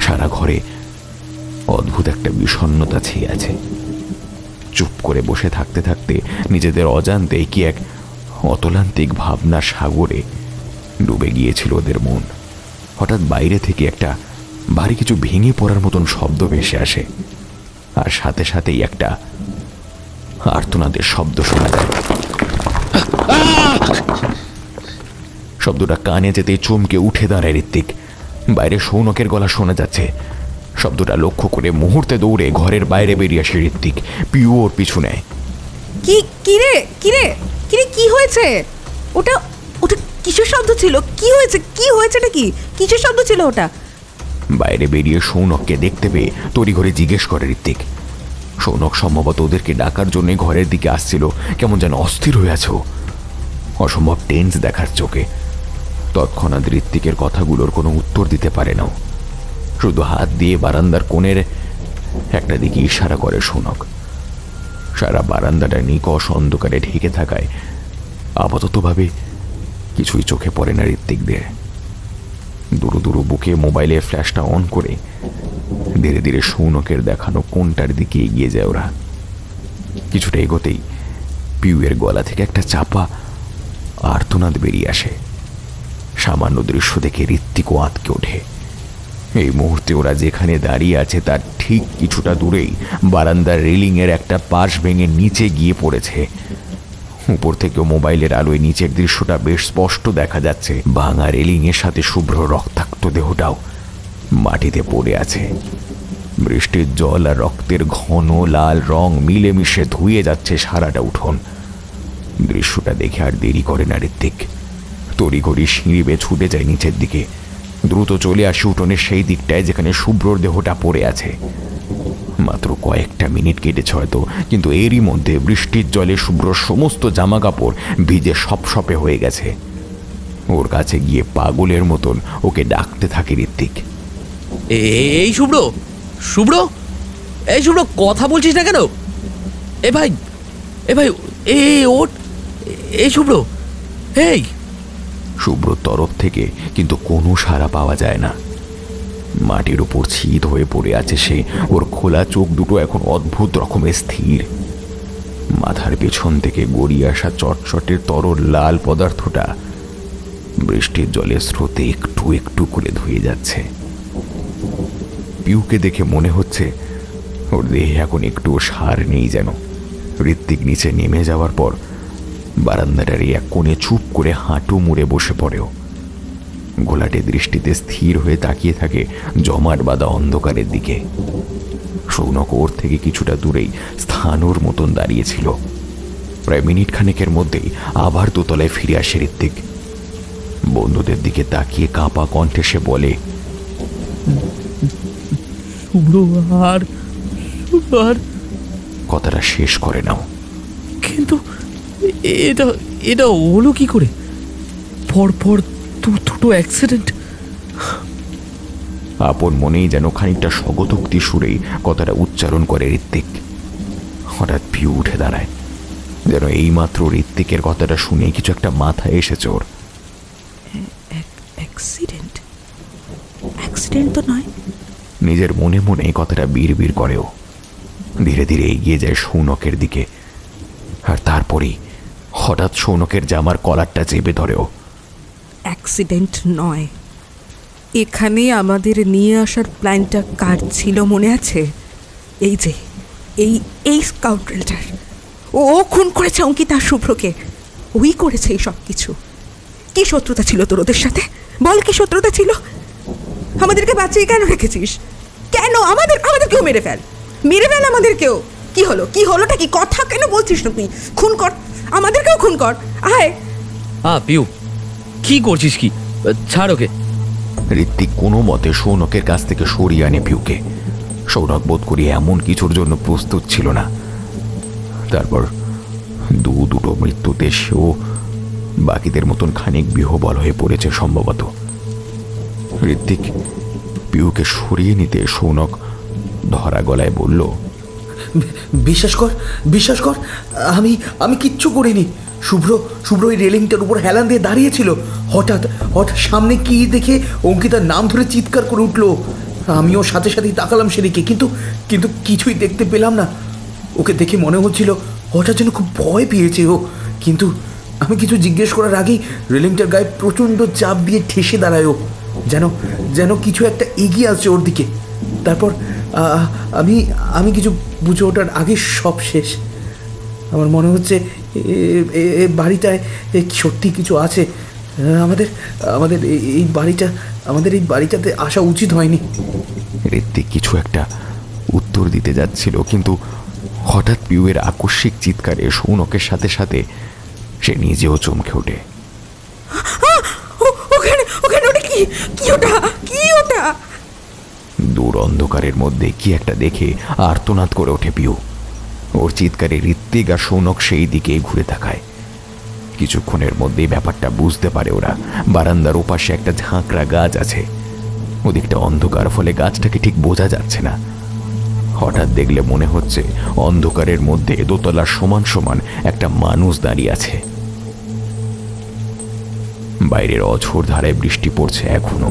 Speaker 3: সারা ঘরে অদ্ভুত একটা বিষণ্ণতা ছেয়ে আছে। চুপ করে বসে থাকতে থাকতে নিজেদের অজান্তে কি এক অতলান্তিক ভাবনার সাগরে ডুবে গিয়েছিল ওদের মন। হঠাৎ বাইরে থেকে একটা ভারী কিছু ভেঙে পড়ার মতন শব্দ ভেসে আসে, আর সাথে সাথেই একটা আর্তনাদের শব্দ শোনা যায়। শব্দটা কানে যেতেই চমকে উঠে দাঁড়ায় ঋত্বিক। বাইরে সৌনকের গলা শোনা যাচ্ছে। শব্দটা লক্ষ্য করে মুহূর্তে দৌড়ে ঘরের বাইরে বেরিয়ে আসে ঋত্বিক। পিউ ওর পিছু নেয়।
Speaker 7: কিরে কি হয়েছে? ওটা ওটা কিসের শব্দ ছিল? কি হয়েছে নাকি? কিসের শব্দ ছিল ওটা?
Speaker 3: বাইরে বেরিয়ে সৌনককে দেখতে পেয়ে তড়িঘড়ি জিজ্ঞেস করে ঋত্বিক। সৌনক সম্ভবত ওদেরকে ডাকার জন্য ঘরের দিকে আসছিল। কেমন যেন অস্থির হয়ে আছে, অসম্ভব টেন্স দেখার চোখে। তৎক্ষণাৎ ঋত্বিকের কথাগুলোর কোনো উত্তর দিতে পারে না। শুধু হাত দিয়ে বারান্দার কোণের একটা দিকে ইশারা করে সৌনক। সারা বারান্দাটা নিকষ অন্ধকারে ঢেকে থাকায় আপাততভাবে কিছুই চোখে পড়ে না ঋত্বিকদের। দুরু দুরু বুকে মোবাইলের ফ্ল্যাশটা অন করে ধীরে ধীরে সৌনকের দেখানো কোণটার দিকে এগিয়ে যায় ওরা। কিছুটা এগোতেই পিউয়ের গলা থেকে একটা চাপা আর্তনাদ বেরিয়ে আসে। সামান্য দৃশ্য দেখে ঋত্বিকও আঁতকে ওঠে। এই মুহূর্তে ওরা যেখানে দাঁড়িয়ে আছে তার ঠিক কিছুটা দূরেই বারান্দার রেলিংয়ের একটা পাশ ভেঙে নিচে গিয়ে পড়েছে। উপর থেকে মোবাইলের আলোয় নিচের দৃশ্যটা বেশ স্পষ্ট দেখা যাচ্ছে। ভাঙা রেলিংয়ের সাথে শুভ্র রক্তাক্ত দেহটাও মাটিতে পড়ে আছে। বৃষ্টির জল আর রক্তের ঘন লাল রং মিলেমিশে ধুয়ে যাচ্ছে সারাটা উঠোন। দৃশ্যটা দেখে আর দেরি করে না ঋত্বিক। তড়িঘড়ি সিঁড়ি বেয়ে ছুটে যায় নিচের দিকে। দ্রুত চলে আসে উঠোনের সেই দিকটায় যেখানে শুভ্রর দেহটা পড়ে আছে। মাত্র কয়েকটা মিনিট কেটেছে হয়তো, কিন্তু এরই মধ্যে বৃষ্টির জলে শুভ্রর সমস্ত জামা কাপড় ভিজে সপসপে হয়ে গেছে। ওর কাছে গিয়ে পাগলের মতন ওকে ডাকতে থাকে ঋত্বিক।
Speaker 8: এই শুভ্র, এই শুভ্র, কথা বলছিস না কেন? এ ভাই ওঠ, এই শুভ্র, এই।
Speaker 3: শুভ্রর তরফ থেকে কিন্তু কোনো সাড়া পাওয়া যায় না। মাটির উপর ছিদ হয়ে পড়ে আছে সে। ওর খোলা চোখ দুটো এখন অদ্ভুত রকমের স্থির। মাথার পেছন থেকে গড়িয়ে আসা চটচটের তরল লাল পদার্থটা বৃষ্টির জলের স্রোতে একটু একটু করে ধুয়ে যাচ্ছে। পিউকে দেখে মনে হচ্ছে ওর দেহে এখন একটু সার নেই যেন। ঋত্বিক নিচে নেমে যাওয়ার পর বারান্দাটার এক কোণে চুপ করে হাঁটু মুড়ে বসে পড়েও। ঘোলাটে দৃষ্টিতে স্থির হয়ে তাকিয়ে থাকে জমাট বাঁধা অন্ধকারের দিকে। সৌনক ওর থেকে কিছুটা দূরেই স্থানুর মতন দাঁড়িয়েছিল। প্রায় মিনিট খানেকের মধ্যেই আবার দোতলায় ফিরে আসে ঋত্বিক। বন্ধুদের দিকে তাকিয়ে কাঁপা কণ্ঠে সে বলে,
Speaker 8: শুভ্র আর আর
Speaker 3: কথাটা শেষ করে নাও।
Speaker 8: কিন্তু এটা এটা হলো কি করে? পরপর দুটো অ্যাক্সিডেন্ট।
Speaker 3: আপন মনেই যেন খানিকটা স্বগতোক্তি সুরেই কথাটা উচ্চারণ করে ঋত্বিক। হঠাৎ পিউ উঠে দাঁড়ায়, যেন এইমাত্র ঋত্বিকের কথাটা শুনে কিছু একটা মাথায় এসেছে ওর।
Speaker 7: অ্যাক্সিডেন্ট? অ্যাক্সিডেন্ট তো নয়।
Speaker 3: নিজের মনে মনে কথাটা বিড়বিড় করেও ধীরে ধীরে এগিয়ে যায় সৌনকের দিকে। আর তারপরেই হঠাৎ সৌনকের জামার কলারটা চেপে ধরেও।
Speaker 7: অ্যাক্সিডেন্ট নয়, এখানে আমাদের নিয়ে আসার প্ল্যানটা কার ছিল মনে আছে? এই যে এই স্কাউন্ডারটার, ও খুন করেছে অঙ্কিতা আর শুভ্রকে। ওই করেছে এই সব কিছু। কি শত্রুতা ছিল তোর ওদের সাথে? বল, কি শত্রুতা ছিল? আমাদেরকে বাঁচিয়ে কেন রেখেছিস? কেন? আমাদেরকেও মেরে ফেল আমাদেরকেও। কি হলোটা কি? কথা কেন বলছিস না তুই? খুন কর, আমাদেরকেও খুন কর। আয়।
Speaker 8: পিউ, কি করছিস? কি ছাড় ওকে।
Speaker 3: ঋত্বিক কোনো মতে সৌনকের কাছ থেকে সরিয়ে আনে পিউকে। সৌনক বোধ করি এমন কিছুর জন্য প্রস্তুত ছিল না। তারপর দুটো মৃত্যুতে সেও বাকিদের মতন খানিক বিহবল হয়ে পড়েছে সম্ভবত। ঋত্বিক পিউকে সরিয়ে নিতে সৌনক ধরা গলায় বলল,
Speaker 6: বিশ্বাস কর, আমি কিচ্ছু করিনি। শুভ্র ওই রেলিংটার উপর হেলান দিয়ে দাঁড়িয়েছিল। হঠাৎ সামনে কি দেখে অঙ্কিতার নাম ধরে চিৎকার করে উঠলো। আমিও সাথে সাথেই তাকালাম সেদিকে, কিন্তু কিছুই দেখতে পেলাম না। ওকে দেখে মনে হচ্ছিল হঠাৎ যেন খুব ভয় পেয়েছে ও। কিন্তু আমি কিছু জিজ্ঞেস করার আগেই রেলিংটার গায়ে প্রচণ্ড চাপ দিয়ে ঠেসে দাঁড়ায় ও, যেন কিছু একটা এগিয়ে আসছে ওর দিকে। তারপর আমি কিছু বুঝে ওঠার আগে সব শেষ। আমার মনে হচ্ছে বাড়িটায় সত্যি কিছু আছে। আমাদের এই বাড়িটাতে আসা উচিত হয়নি।
Speaker 3: ঋত্বিক কিছু একটা উত্তর দিতে যাচ্ছিল, কিন্তু হঠাৎ পিউয়ের আকস্মিক চিৎকারে সৌনকের সাথে সাথে সে নিজেও চমকে ওঠে। দূর অন্ধকারের মধ্যে কি একটা দেখে আর্তনাদ করে ওঠে পিউ। ওর চিৎকারে ঋত্বিক আর সৌনক সেই দিকে ঘুরে তাকায়। কিছুক্ষণের মধ্যেই ব্যাপারটা বুঝতে পারে ওরা। বারান্দার ওপাশে একটা ঝাঁকড়া গাছ আছে। ওদিকটা অন্ধকার, ফলে গাছটাকে ঠিক বোঝা যাচ্ছে না। হঠাৎ দেখলে মনে হচ্ছে অন্ধকারের মধ্যে দোতলার সমান সমান একটা মানুষ দাঁড়িয়ে আছে। বাইরের অঝোর ধারায় বৃষ্টি পড়ছে এখনো।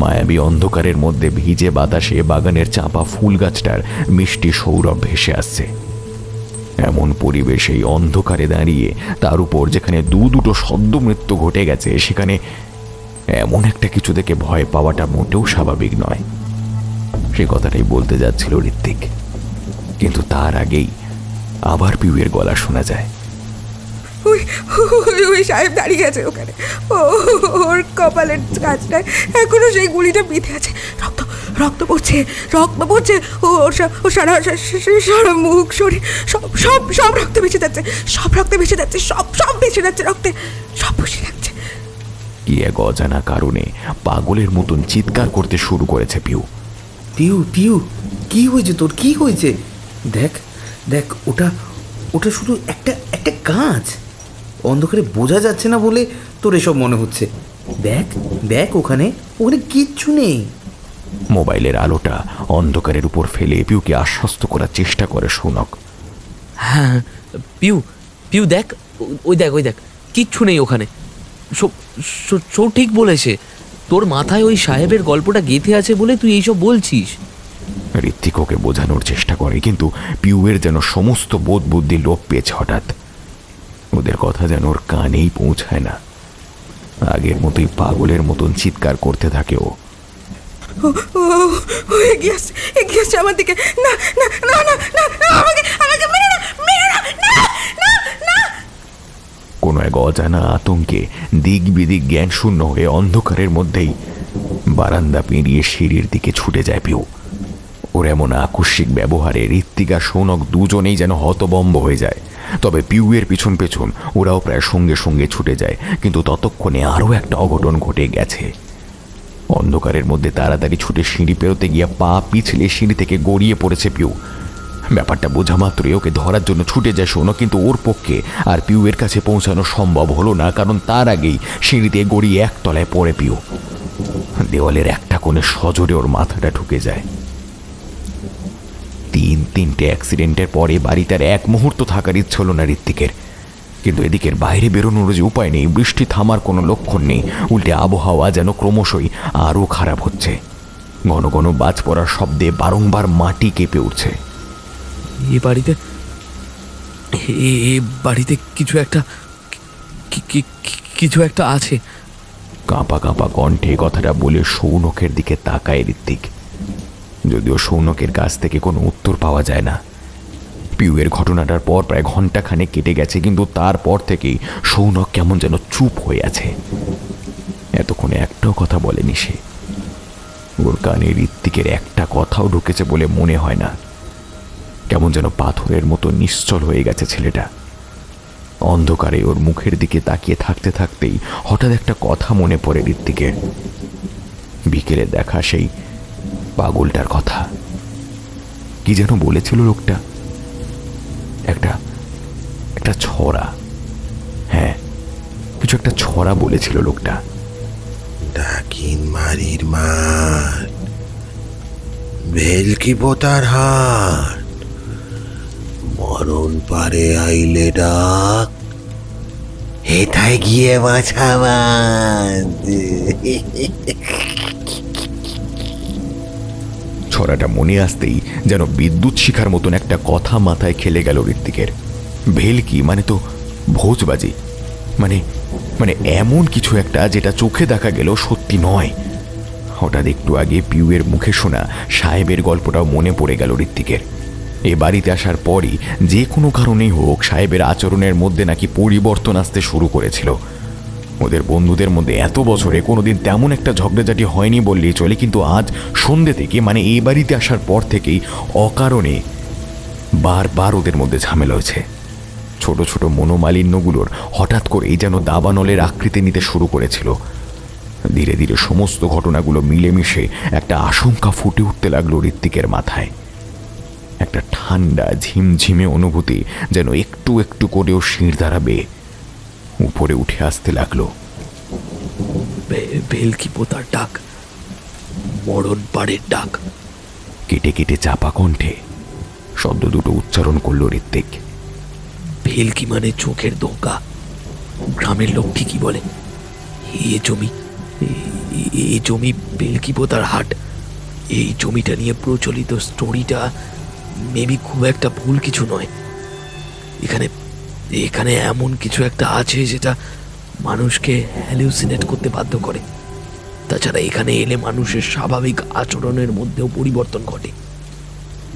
Speaker 3: মায়াবী অন্ধকারের মধ্যে ভিজে বাতাসে বাগানের চাঁপা ফুল গাছটার মিষ্টি সৌরভ ভেসে আসছে। এমন পরিবেশে অন্ধকারে দাঁড়িয়ে, তার উপর যেখানে দুটো সদ্য মৃত্যু ঘটে গেছে, সেখানে এমন একটা কিছু দেখে ভয় পাওয়াটা মোটেও স্বাভাবিক নয়। সে কথাটাই বলতে যাচ্ছিল ঋত্বিক, কিন্তু তার আগেই আবার পিউয়ের গলা শোনা যায়।
Speaker 7: ওই সাহেব দাঁড়িয়ে আছে ওখানে। ওর কপালের কাছটায় এখনো সেই গুলিটা বিঁধে আছে। রক্ত পড়ছে। ওর সারা মুখ, শরীর সব রক্ত ভেসে যাচ্ছে। সব ভেসে যাচ্ছে রক্তে, সব বসে যাচ্ছে।
Speaker 3: কি এক অজানা কারণে পাগলের মতন চিৎকার করতে শুরু করেছে পিউ।
Speaker 6: পিউ, কি হয়েছে তোর? কি হয়েছে? দেখ ওটা শুধু একটা কাঁচ। অন্ধকারে বোঝা যাচ্ছে না বলে তোর এসব মনে হচ্ছে। দেখ ওখানে কিচ্ছু নেই।
Speaker 3: মোবাইলের আলোটা অন্ধকারের উপর ফেলে পিউকে আশ্বস্ত করার চেষ্টা করে সৌনক।
Speaker 8: হ্যাঁ পিউ দেখ, ওই দেখ কিচ্ছু নেই ওখানে। সব ঠিক বলেছে। তোর মাথায় ওই সাহেবের গল্পটা গেঁথে আছে বলে তুই এইসব বলছিস।
Speaker 3: ঋত্বিক ওকে বোঝানোর চেষ্টা করে, কিন্তু পিউয়ের যেন সমস্ত বোধ বুদ্ধি লোপ পেয়েছে হঠাৎ। ওদের কথা যেন ওর কানেই পৌঁছায় না। আগের মতোই পাগলের মতন চিৎকার করতে থাকে ও।
Speaker 7: এগিয়ে আসছে আমার দিকে। না, আমাকে মেরো না।
Speaker 3: কোনো এক অজানা আতঙ্কে দিক বিদিক জ্ঞান শূন্য হয়ে অন্ধকারের মধ্যেই বারান্দা পেরিয়ে সিঁড়ির দিকে ছুটে যায় পিউ। ওর এমন আকস্মিক ব্যবহারে ঋত্বিক আর সৌনক দুজনেই যেন হতবম্ব হয়ে যায়। তবে পিউয়ের পিছন ওরাও প্রায় সঙ্গে সঙ্গে ছুটে যায়, কিন্তু ততক্ষণে আরও একটা অঘটন ঘটে গেছে। অন্ধকারের মধ্যে তাড়াতাড়ি ছুটে সিঁড়ি পেরোতে গিয়ে পা পিছলে সিঁড়ি থেকে গড়িয়ে পড়েছে পিউ। ব্যাপারটা বোঝা মাত্রই ওকে ধরার জন্য ছুটে যায় শৌনক, কিন্তু ওর পক্ষে আর পিউয়ের কাছে পৌঁছানো সম্ভব হলো না, কারণ তার আগেই সিঁড়িতে গড়িয়ে একতলায় পড়ে পিউ। দেওয়ালের একটা কোণে সজোরে ওর মাথাটা ঢুকে যায়। 3-3টে অ্যাক্সিডেন্টের পরে বাড়িতে আর এক মুহূর্ত থাকার ইচ্ছে হলো না ঋত্বিকের, কিন্তু এদিকের বাইরে বেরোনোর যে উপায় নেই, বৃষ্টি থামার কোনো লক্ষণ নেই, উল্টে আবহাওয়া যেন ক্রমশই আরও খারাপ হচ্ছে। ঘন ঘন বাজ পড়ার শব্দে বারংবার মাটি কেঁপে উঠছে।
Speaker 8: এ বাড়িতে কিছু একটা আছে।
Speaker 3: কাঁপা কাঁপা কণ্ঠে কথাটা বলে সৌনকের দিকে তাকায় ঋত্বিক। যদিও সৌনকের কাছ থেকে কোনো উত্তর পাওয়া যায় না। পিউয়ের ঘটনাটার পর প্রায় ঘন্টাখানেক কেটে গেছে, কিন্তু তারপর থেকেই সৌনক কেমন যেন চুপ হয়ে আছে। এতক্ষণে একটাও কথা বলেনি সে। ওর কানে ঋত্বিকের একটা কথাও ঢুকেছে বলে মনে হয় না। কেমন যেন পাথরের মতো নিশ্চল হয়ে গেছে ছেলেটা। অন্ধকারে ওর মুখের দিকে তাকিয়ে থাকতে থাকতেই হঠাৎ একটা কথা মনে পড়ে ঋত্বিকের। বিকেলে দেখা সেই পাগলটার কথা। কি যেন বলেছিল লোকটা? একটা ছড়া। হ্যাঁ, কিছু একটা ছড়া বলেছিল লোকটা।
Speaker 4: ডাকিন মারির মাঠ, ভেলকি পোতার হাট, মরণ পারে আইলে ডাক, হেথায় গিয়ে বাছা
Speaker 3: ছড়াটা মনে আসতেই যেন বিদ্যুৎ শিখার মতন একটা কথা মাথায় খেলে গেল ঋত্বিকের। ভেলকি মানে তো ভোজবাজি, মানে এমন কিছু একটা যেটা চোখে দেখা গেল সত্যি নয়। হঠাৎ একটু আগে পিউয়ের মুখে শোনা সাহেবের গল্পটাও মনে পড়ে গেল ঋত্বিকের। এ বাড়িতে আসার পরই যে কোনো কারণেই হোক সাহেবের আচরণের মধ্যে নাকি পরিবর্তন আসতে শুরু করেছিল। ওদের বন্ধুদের মধ্যে এত বছরে কোনোদিন তেমন একটা ঝগড়াঝাটি হয়নি বললেই চলে, কিন্তু আজ সন্ধ্যে থেকে, মানে এই বাড়িতে আসার পর থেকেই অকারণে বারবার ওদের মধ্যে ঝামেলা হয়েছে। ছোট ছোট মনোমালিন্যগুলোর হঠাৎ করেই যেন দাবানলের আকৃতি নিতে শুরু করেছিল। ধীরে ধীরে সমস্ত ঘটনাগুলো মিলেমিশে একটা আশঙ্কা ফুটে উঠতে লাগলো ঋত্বিকের মাথায়। একটা ঠান্ডা ঝিমঝিমে অনুভূতি যেন একটু একটু করেও শির দাঁড়াবে উপরে উঠে আসতে লাগলো।
Speaker 8: ভেলকি পোতার ডাক, মরণ পাড়ের ডাক।
Speaker 3: কেটে কেটে চাপা কণ্ঠে শব্দ দুটো উচ্চারণ করলো ঋত্বিক।
Speaker 8: ভেলকি মানে চোখের ধোঁকা। গ্রামের লোক ঠিকই বলে এ জমি ভেলকি পোতার হাট। এই জমিটা নিয়ে প্রচলিত স্টোরিটা মেবি খুব একটা ভুল কিছু নয়। এখানে এমন কিছু একটা আছে যেটা মানুষকে হ্যালুসিনেট করতে বাধ্য করে। তাছাড়া এখানে এলে মানুষের স্বাভাবিক আচরণের মধ্যেও পরিবর্তন ঘটে।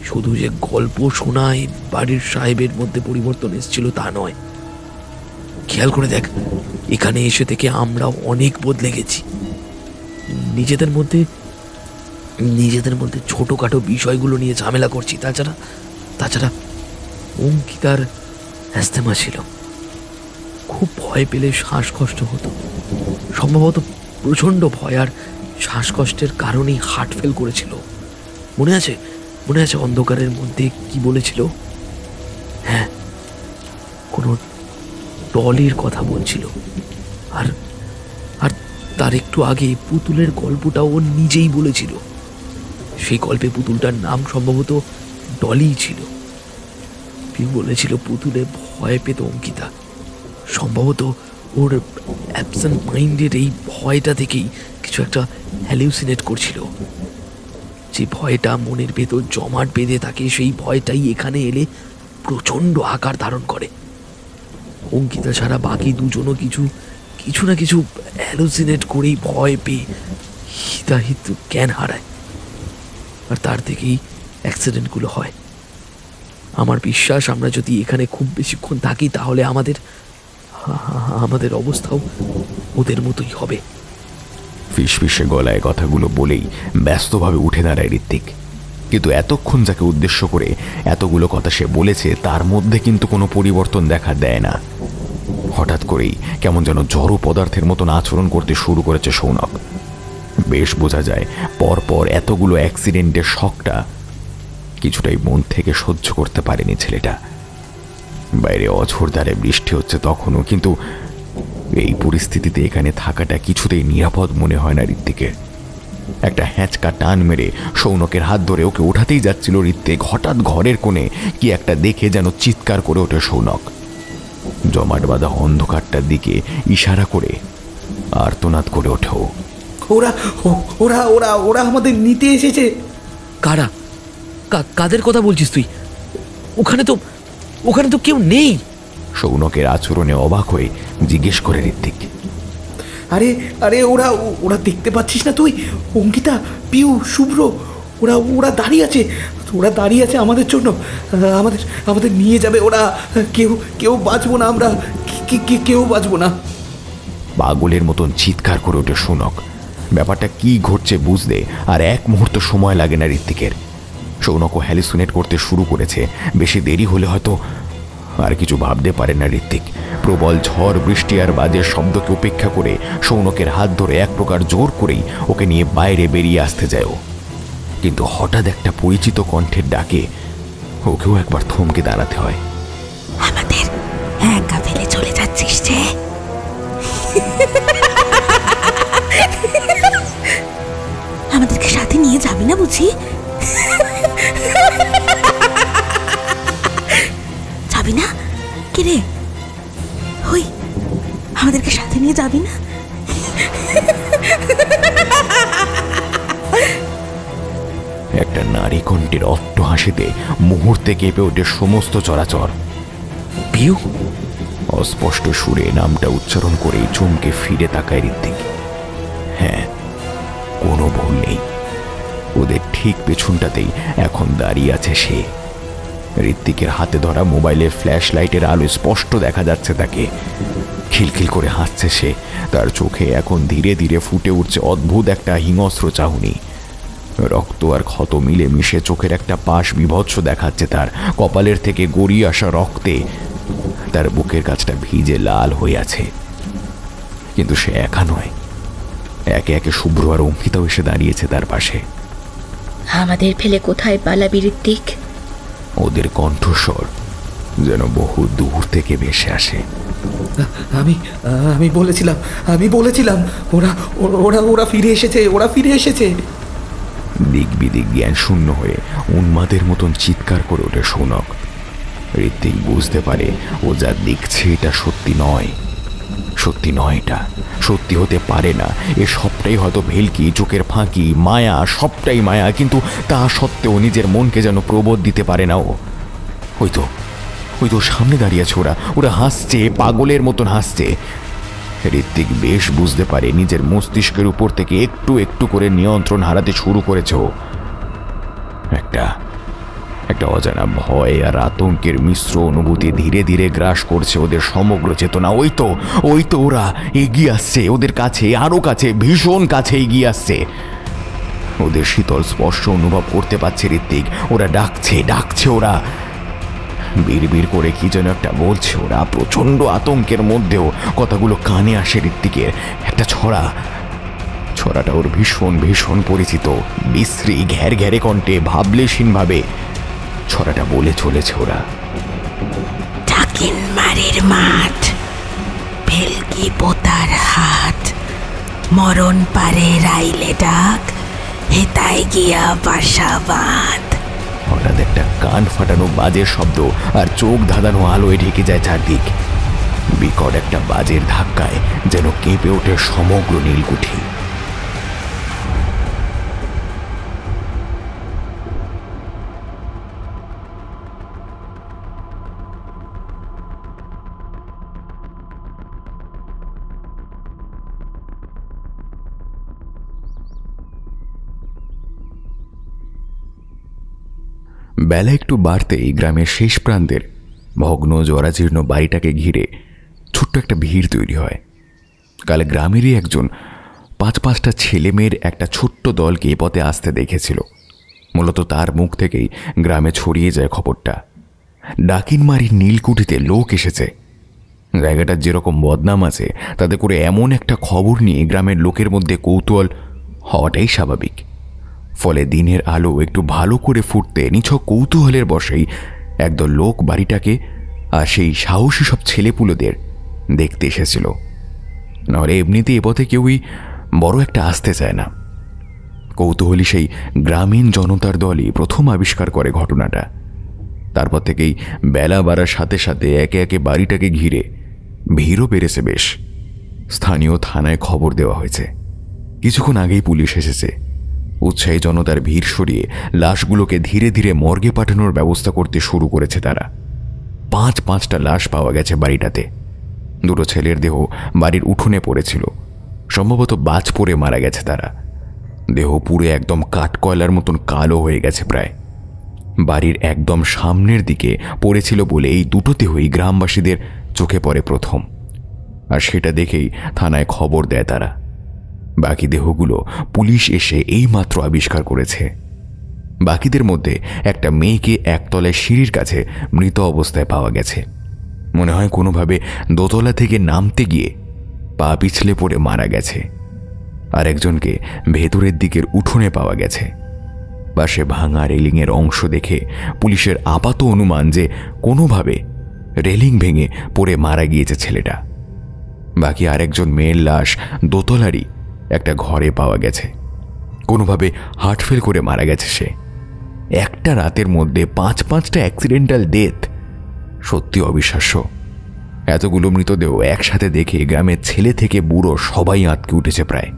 Speaker 8: শুধু যে গল্প শোনায় বাড়ির সাহেবের মধ্যে পরিবর্তন এসেছিল তা নয়। খেয়াল করে দেখ, এখানে এসে থেকে আমরা অনেক বদলে গেছি। নিজেদের মধ্যে ছোটখাটো বিষয়গুলো নিয়ে ঝামেলা করছি। তাছাড়া অঙ্কিতার অ্যাস্থমা ছিল, খুব ভয় পেলে শ্বাসকষ্ট হতো। সম্ভবত প্রচণ্ড ভয় আর শ্বাসকষ্টের কারণেই হার্ট ফেল করেছিল। মনে আছে অন্ধকারের মধ্যে কি বলেছিল? হ্যাঁ, কোনো টলির কথা বলছিল। আর তার একটু আগে পুতুলের গল্পটা ও নিজেই বলেছিল। সেই গল্পে পুতুলটার নাম সম্ভবত ডলি ছিল। পিউ বলেছিল পুতুলে ভয় পেত অঙ্কিতা। সম্ভবত ওর অ্যাবসেন্ট মাইন্ডের এই ভয়টা থেকেই কিছু একটা হ্যালুসিনেট করছিল। যে ভয়টা মনের ভেতর জমাট বেঁধে থাকে, সেই ভয়টাই এখানে এলে প্রচণ্ড আকার ধারণ করে। অঙ্কিতা ছাড়া বাকি দুজনও কিছু না কিছু হ্যালুসিনেট করেই ভয় পেয়ে হিতাহিত জ্ঞান হারায়, আর তার থেকেই অ্যাক্সিডেন্টগুলো হয়। আমার বিশ্বাস আমরা যদি এখানে খুব বেশিক্ষণ থাকি তাহলে আমাদের অবস্থাও ওদের মতোই হবে।
Speaker 3: ফিসফিসে গলায় কথাগুলো বলেই ব্যস্তভাবে উঠে দাঁড়ায় ঋত্বিক। কিন্তু এতক্ষণ যাকে উদ্দেশ্য করে এতগুলো কথা সে বলেছে তার মধ্যে কিন্তু কোনো পরিবর্তন দেখা দেয় না। হঠাৎ করেই কেমন যেন জড় পদার্থের মতন আচরণ করতে শুরু করেছে সৌনক। বেশ বোঝা যায় পরপর এতগুলো অ্যাক্সিডেন্টের শকটা কিছুটাই মন থেকে সহ্য করতে পারেনি ছেলেটা। বাইরে অঝোরধারে বৃষ্টি হচ্ছে তখনও, কিন্তু এই পরিস্থিতিতে এখানে থাকাটা কিছুতেই নিরাপদ মনে হয় না ঋত্বিকের। একটা হ্যাঁচকা টান মেরে সৌনকের হাত ধরে ওকে ওঠাতেই যাচ্ছিল ঋত্বিক, হঠাৎ ঘরের কোণে কি একটা দেখে যেন চিৎকার করে ওঠে সৌনক। জমাট বাঁধা অন্ধকারটার দিকে ইশারা করে আর্তনাদ করে ওঠে ও।
Speaker 6: ওরা ওরা ওরা ওরা আমাদের নিতে এসেছে।
Speaker 8: কারা? কাদের কথা বলছিস তুই? ওখানে তো কেউ নেই।
Speaker 3: সৌনকের আচরণে অবাক হয়ে জিজ্ঞেস করে ঋত্বিক।
Speaker 6: আরে আরে ওরা ওরা দেখতে পাচ্ছিস না তুই? অঙ্কিতা, পিউ, শুভ্র, ওরা দাঁড়িয়ে আছে। ওরা দাঁড়িয়ে আছে আমাদের জন্য। আমাদের নিয়ে যাবে ওরা। কেউ বাঁচবো না আমরা, কেউ বাঁচবো না।
Speaker 3: পাগলের মতন চিৎকার করে ওঠে সৌনক। ব্যাপারটা কি ঘটছে বুঝতে আর এক মুহূর্ত সময় লাগে না ঋত্বিকের। সৌনকও হ্যালিসিনেট করতে শুরু করেছে। বেশি দেরি হলে হয়তো আর কিছু ভাবতে পারে না ঋত্বিক। প্রবল ঝড় বৃষ্টি আর বাজের শব্দকে উপেক্ষা করে সৌনকের হাত ধরে এক প্রকার জোর করেই ওকে নিয়ে বাইরে বেরিয়ে আসতে যায়। কিন্তু হঠাৎ একটা পরিচিত কণ্ঠের ডাকে ওকেও একবার থমকে দাঁড়াতে হয়।
Speaker 7: আমাদের একা ফেলে চলে যাচ্ছিস যে? আমাদেরকে সাথে নিয়ে যাবি না বুঝি? যাবি না? কি রে, হই আমাদেরকে সাথে নিয়ে যাবি না?
Speaker 3: একটা নারী কণ্ঠের অট্ট হাসিতে মুহূর্তে কেঁপে ওঠে সমস্ত চরাচর।
Speaker 8: পিউ?
Speaker 3: অস্পষ্ট সুরে নামটা উচ্চারণ করেই চমকে ফিরে তাকায় ঋত্বিক। হ্যাঁ, কোনো ভুল নেই, ওদের ঠিক পেছনটাতেই এখন দাঁড়িয়ে আছে সে। ঋত্বিকের হাতে ধরা মোবাইলের ফ্ল্যাশ লাইটের আলো স্পষ্ট দেখা যাচ্ছে তাকে। খিলখিল করে হাসছে সে। তার চোখে এখন ধীরে ধীরে ফুটে উঠছে অদ্ভুত একটা হিংস্র চাহনি। রক্ত আর ক্ষত মিলে মিশে চোখের একটা পাশ বিভৎস দেখাচ্ছে তার। কপালের থেকে গড়িয়ে আসা রক্তে তার বুকের কাছটা ভিজে লাল হয়ে আছে। কিন্তু সে একা নয়, একে একে শুভ্র আর অঙ্কিতাও এসে দাঁড়িয়েছে তার পাশে।
Speaker 5: আমাদের ফেলে কোথায় পালাবি ঋত্বিক?
Speaker 3: ওদের কণ্ঠস্বর যেন বহু দূর থেকে ভেসে আসে।
Speaker 6: আমি বলেছিলাম ওরা ফিরে এসেছে।
Speaker 3: দিক বিদিক জ্ঞান শূন্য হয়ে উন্মাদের মতন চিৎকার করে ওঠে সৌনক। ঋত্বিক বুঝতে পারে ও যা দেখছে এটা সত্যি নয়। এটা সত্যি হতে পারে না। এ সবটাই হয়তো ভেলকি, চোখের ফাঁকি, মায়া, সবটাই মায়া। কিন্তু তা সত্ত্বেও নিজের মনকে যেন প্রবোধ দিতে পারে না ও। ওই তো সামনে দাঁড়িয়ে আছে ওরা হাসছে, পাগলের মতন হাসছে। ঋত্বিক বেশ বুঝতে পারে নিজের মস্তিষ্কের উপর থেকে একটু একটু করে নিয়ন্ত্রণ হারাতে শুরু করেছে। একটা অজানা ভয় আর আতঙ্কের মিশ্র অনুভূতি ধীরে ধীরে গ্রাস করছে ওদের সমগ্র চেতনা। ওই তো ওরা এগিয়ে আসছে ওদের কাছে, আরো কাছে, ভীষণ কাছে এগিয়ে আসছে। ওদের শীতল স্পর্শ অনুভব করতে পারছে ঋত্বিক। ওরা ডাকছে ওরা বিড়বিড় করে কি যেন একটা বলছে ওরা। প্রচন্ড আতঙ্কের মধ্যেও কথাগুলো কানে আসে ঋত্বিকের। একটা ছড়াটা ওর ভীষণ ভীষণ পরিচিত। বিশ্রী ঘ্যার ঘ্যারে কণ্ঠে ভাবলেশীন ভাবে ছড়াটা বলে চলেছে ওরা।
Speaker 7: ডাকিন মারির মাঠ, ভেলকি পোতার হাট, মরণ পারে রাইলে ডাক, হেতায় গিয়া বাসা বাঁধ।
Speaker 3: হঠাৎ একটা কান ফাটানো বাজের শব্দ আর চোখ ধাঁধানো আলোয় ঢেকে যায় চারদিক। বিকট একটা বাজের ধাক্কায় যেন কেঁপে ওঠে সমগ্র নীলকুঠি। বেলা একটু বাড়তেই গ্রামের শেষ প্রান্তের ভগ্ন জরাজীর্ণ বাড়িটাকে ঘিরে ছোট্ট একটা ভিড় তৈরি হয়। কাল গ্রামেরই একজন 5-5টা ছেলে মেয়ের একটা ছোট্ট দলকে এ পথে আসতে দেখেছিল। মূলত তার মুখ থেকেই গ্রামে ছড়িয়ে যায় খবরটা। ডাকিনমারির নীলকুঠিতে লোক এসেছে। জায়গাটার যেরকম বদনাম আছে তাতে করে এমন একটা খবর নিয়ে গ্রামের লোকের মধ্যে কৌতূহল হওয়াটাই স্বাভাবিক। ফলে দিনের আলো একটু ভালো করে ফুটতে নিছক কৌতূহলের বশেই একদল লোক বাড়িটাকে আর সেই সাহসী সব ছেলেপুলোদের দেখতে এসেছিল। নাহলে এমনিতে এ পথে কেউই বড় একটা আসতে চায় না। কৌতূহলী সেই গ্রামীণ জনতার দলই প্রথম আবিষ্কার করে ঘটনাটা। তারপর থেকেই বেলা বাড়ার সাথে সাথে একে একে বাড়িটাকে ঘিরে ভিড়ও বেড়েছে বেশ। স্থানীয় থানায় খবর দেওয়া হয়েছে। কিছুক্ষণ আগেই পুলিশ এসেছে। উৎসাহী জনতার ভিড় সরিয়ে লাশগুলোকে ধীরে ধীরে মর্গে পাঠানোর ব্যবস্থা করতে শুরু করেছে তারা। 5-5টা লাশ পাওয়া গেছে বাড়িটাতে। দুটো ছেলের দেহ বাড়ির উঠোনে পড়েছিল। সম্ভবত বাজ পড়ে মারা গেছে তারা। দেহ পুড়ে একদম কাঠকয়লার মতন কালো হয়ে গেছে প্রায়। বাড়ির একদম সামনের দিকে পড়েছিল বলে এই দুটো দেহই গ্রামবাসীদের চোখে পড়ে প্রথম, আর সেটা দেখেই থানায় খবর দেয় তারা। বাকি দেহগুলো পুলিশ এসে এইমাত্র আবিষ্কার করেছে। বাকিদের মধ্যে একটা মেয়েকে একতলায় সিঁড়ির কাছে মৃত অবস্থায় পাওয়া গেছে। মনে হয় কোনোভাবে দোতলা থেকে নামতে গিয়ে পা পিছলে পড়ে মারা গেছে। আর একজনকে ভেতরের দিকের উঠোনে পাওয়া গেছে। পাশে ভাঙা রেলিংয়ের অংশ দেখে পুলিশের আপাত অনুমান যে কোনোভাবে রেলিং ভেঙে পড়ে মারা গিয়েছে ছেলেটা। বাকি আরেকজন মেয়ের লাশ দোতলারই একটা ঘরে পাওয়া গেছে। কোনোভাবে হার্টফেল করে মারা গেছে সে। একটা রাতের মধ্যে 5-5টা অ্যাক্সিডেন্টাল ডেথ, সত্যি অবিশ্বাস্য। এতগুলো মৃতদেহ একসাথে দেখে গ্রামের ছেলে থেকে বুড়ো সবাই আঁতকে উঠেছে প্রায়।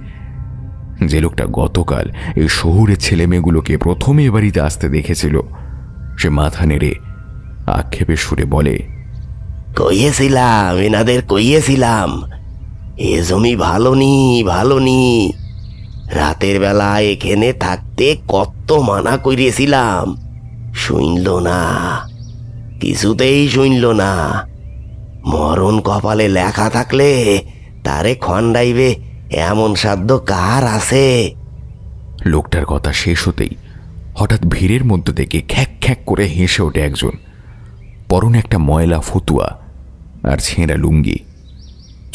Speaker 3: যে লোকটা গতকাল এই শহুরের ছেলে মেয়েগুলোকে প্রথমে এ বাড়িতে আসতে দেখেছিল, সে মাথা নেড়ে আক্ষেপের সুরে বলে,
Speaker 4: কইয়েছিলাম, এনাদের কইয়েছিলাম এ জমি ভালো নি। রাতের বেলা এখানে থাকতে কত মানা করিয়েছিলাম, শুনল না, কিছুতেই শুনল না। মরণ কপালে লেখা থাকলে তারে খন্ডাইবে এমন সাধ্য কার আছে?
Speaker 3: লোকটার কথা শেষ হতেই হঠাৎ ভিড়ের মধ্যে থেকে খ্যাক খ্যাক করে হেসে ওঠে একজন। পরনে একটা ময়লা ফতুয়া আর ছেঁড়া লুঙ্গি,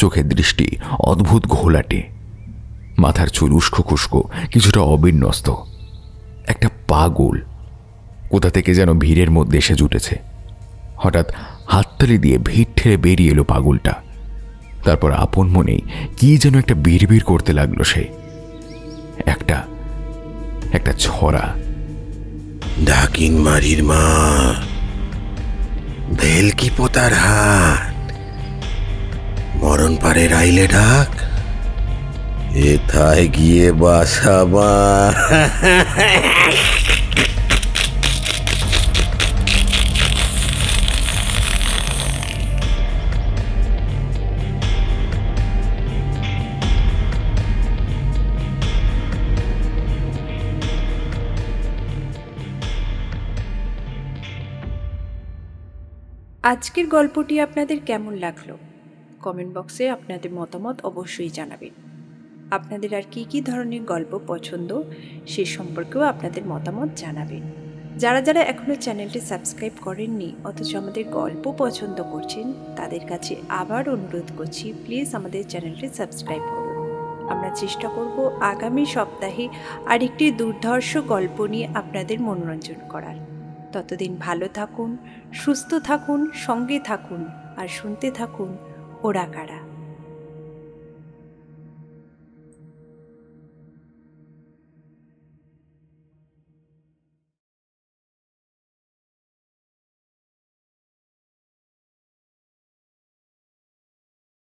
Speaker 3: চোখের দৃষ্টি অদ্ভুত ঘোলাটে, মাথার চুল উস্কো খুস্কো, কিছুটা অবিন্যস্ত। একটা পাগল কোথা থেকে যেন ভিড়ের মধ্যে এসে জুটেছে। হঠাৎ হাততালি দিয়ে ভিড় ঠেলে বেরিয়ে এলো পাগলটা। তারপর আপন মনেই কি যেন একটা বিড়বিড় করতে লাগলো সে। একটা ছড়া।
Speaker 4: ডাকিন মারির মা, ভেলকি পোতার হাট, মরণ পারে রাইলে ডাক, এথায় গিয়ে বাসাবা।
Speaker 1: আজকের গল্পটি আপনাদের কেমন লাগলো কমেন্ট বক্সে আপনাদের মতামত অবশ্যই জানাবেন। আপনাদের আর কি কি ধরনের গল্প পছন্দ সে সম্পর্কেও আপনাদের মতামত জানাবেন। যারা যারা এখনও চ্যানেলটি সাবস্ক্রাইব করেননি অথচ আমাদের গল্প পছন্দ করছেন, তাদের কাছে আবার অনুরোধ করছি, প্লিজ আমাদের চ্যানেলটি সাবস্ক্রাইব করুন। আমরা চেষ্টা করব আগামী সপ্তাহে আরেকটি দুর্ধর্ষ গল্প নিয়ে আপনাদের মনোরঞ্জন করার। ততদিন ভালো থাকুন, সুস্থ থাকুন, সঙ্গে থাকুন আর শুনতে থাকুন ওরা কারা।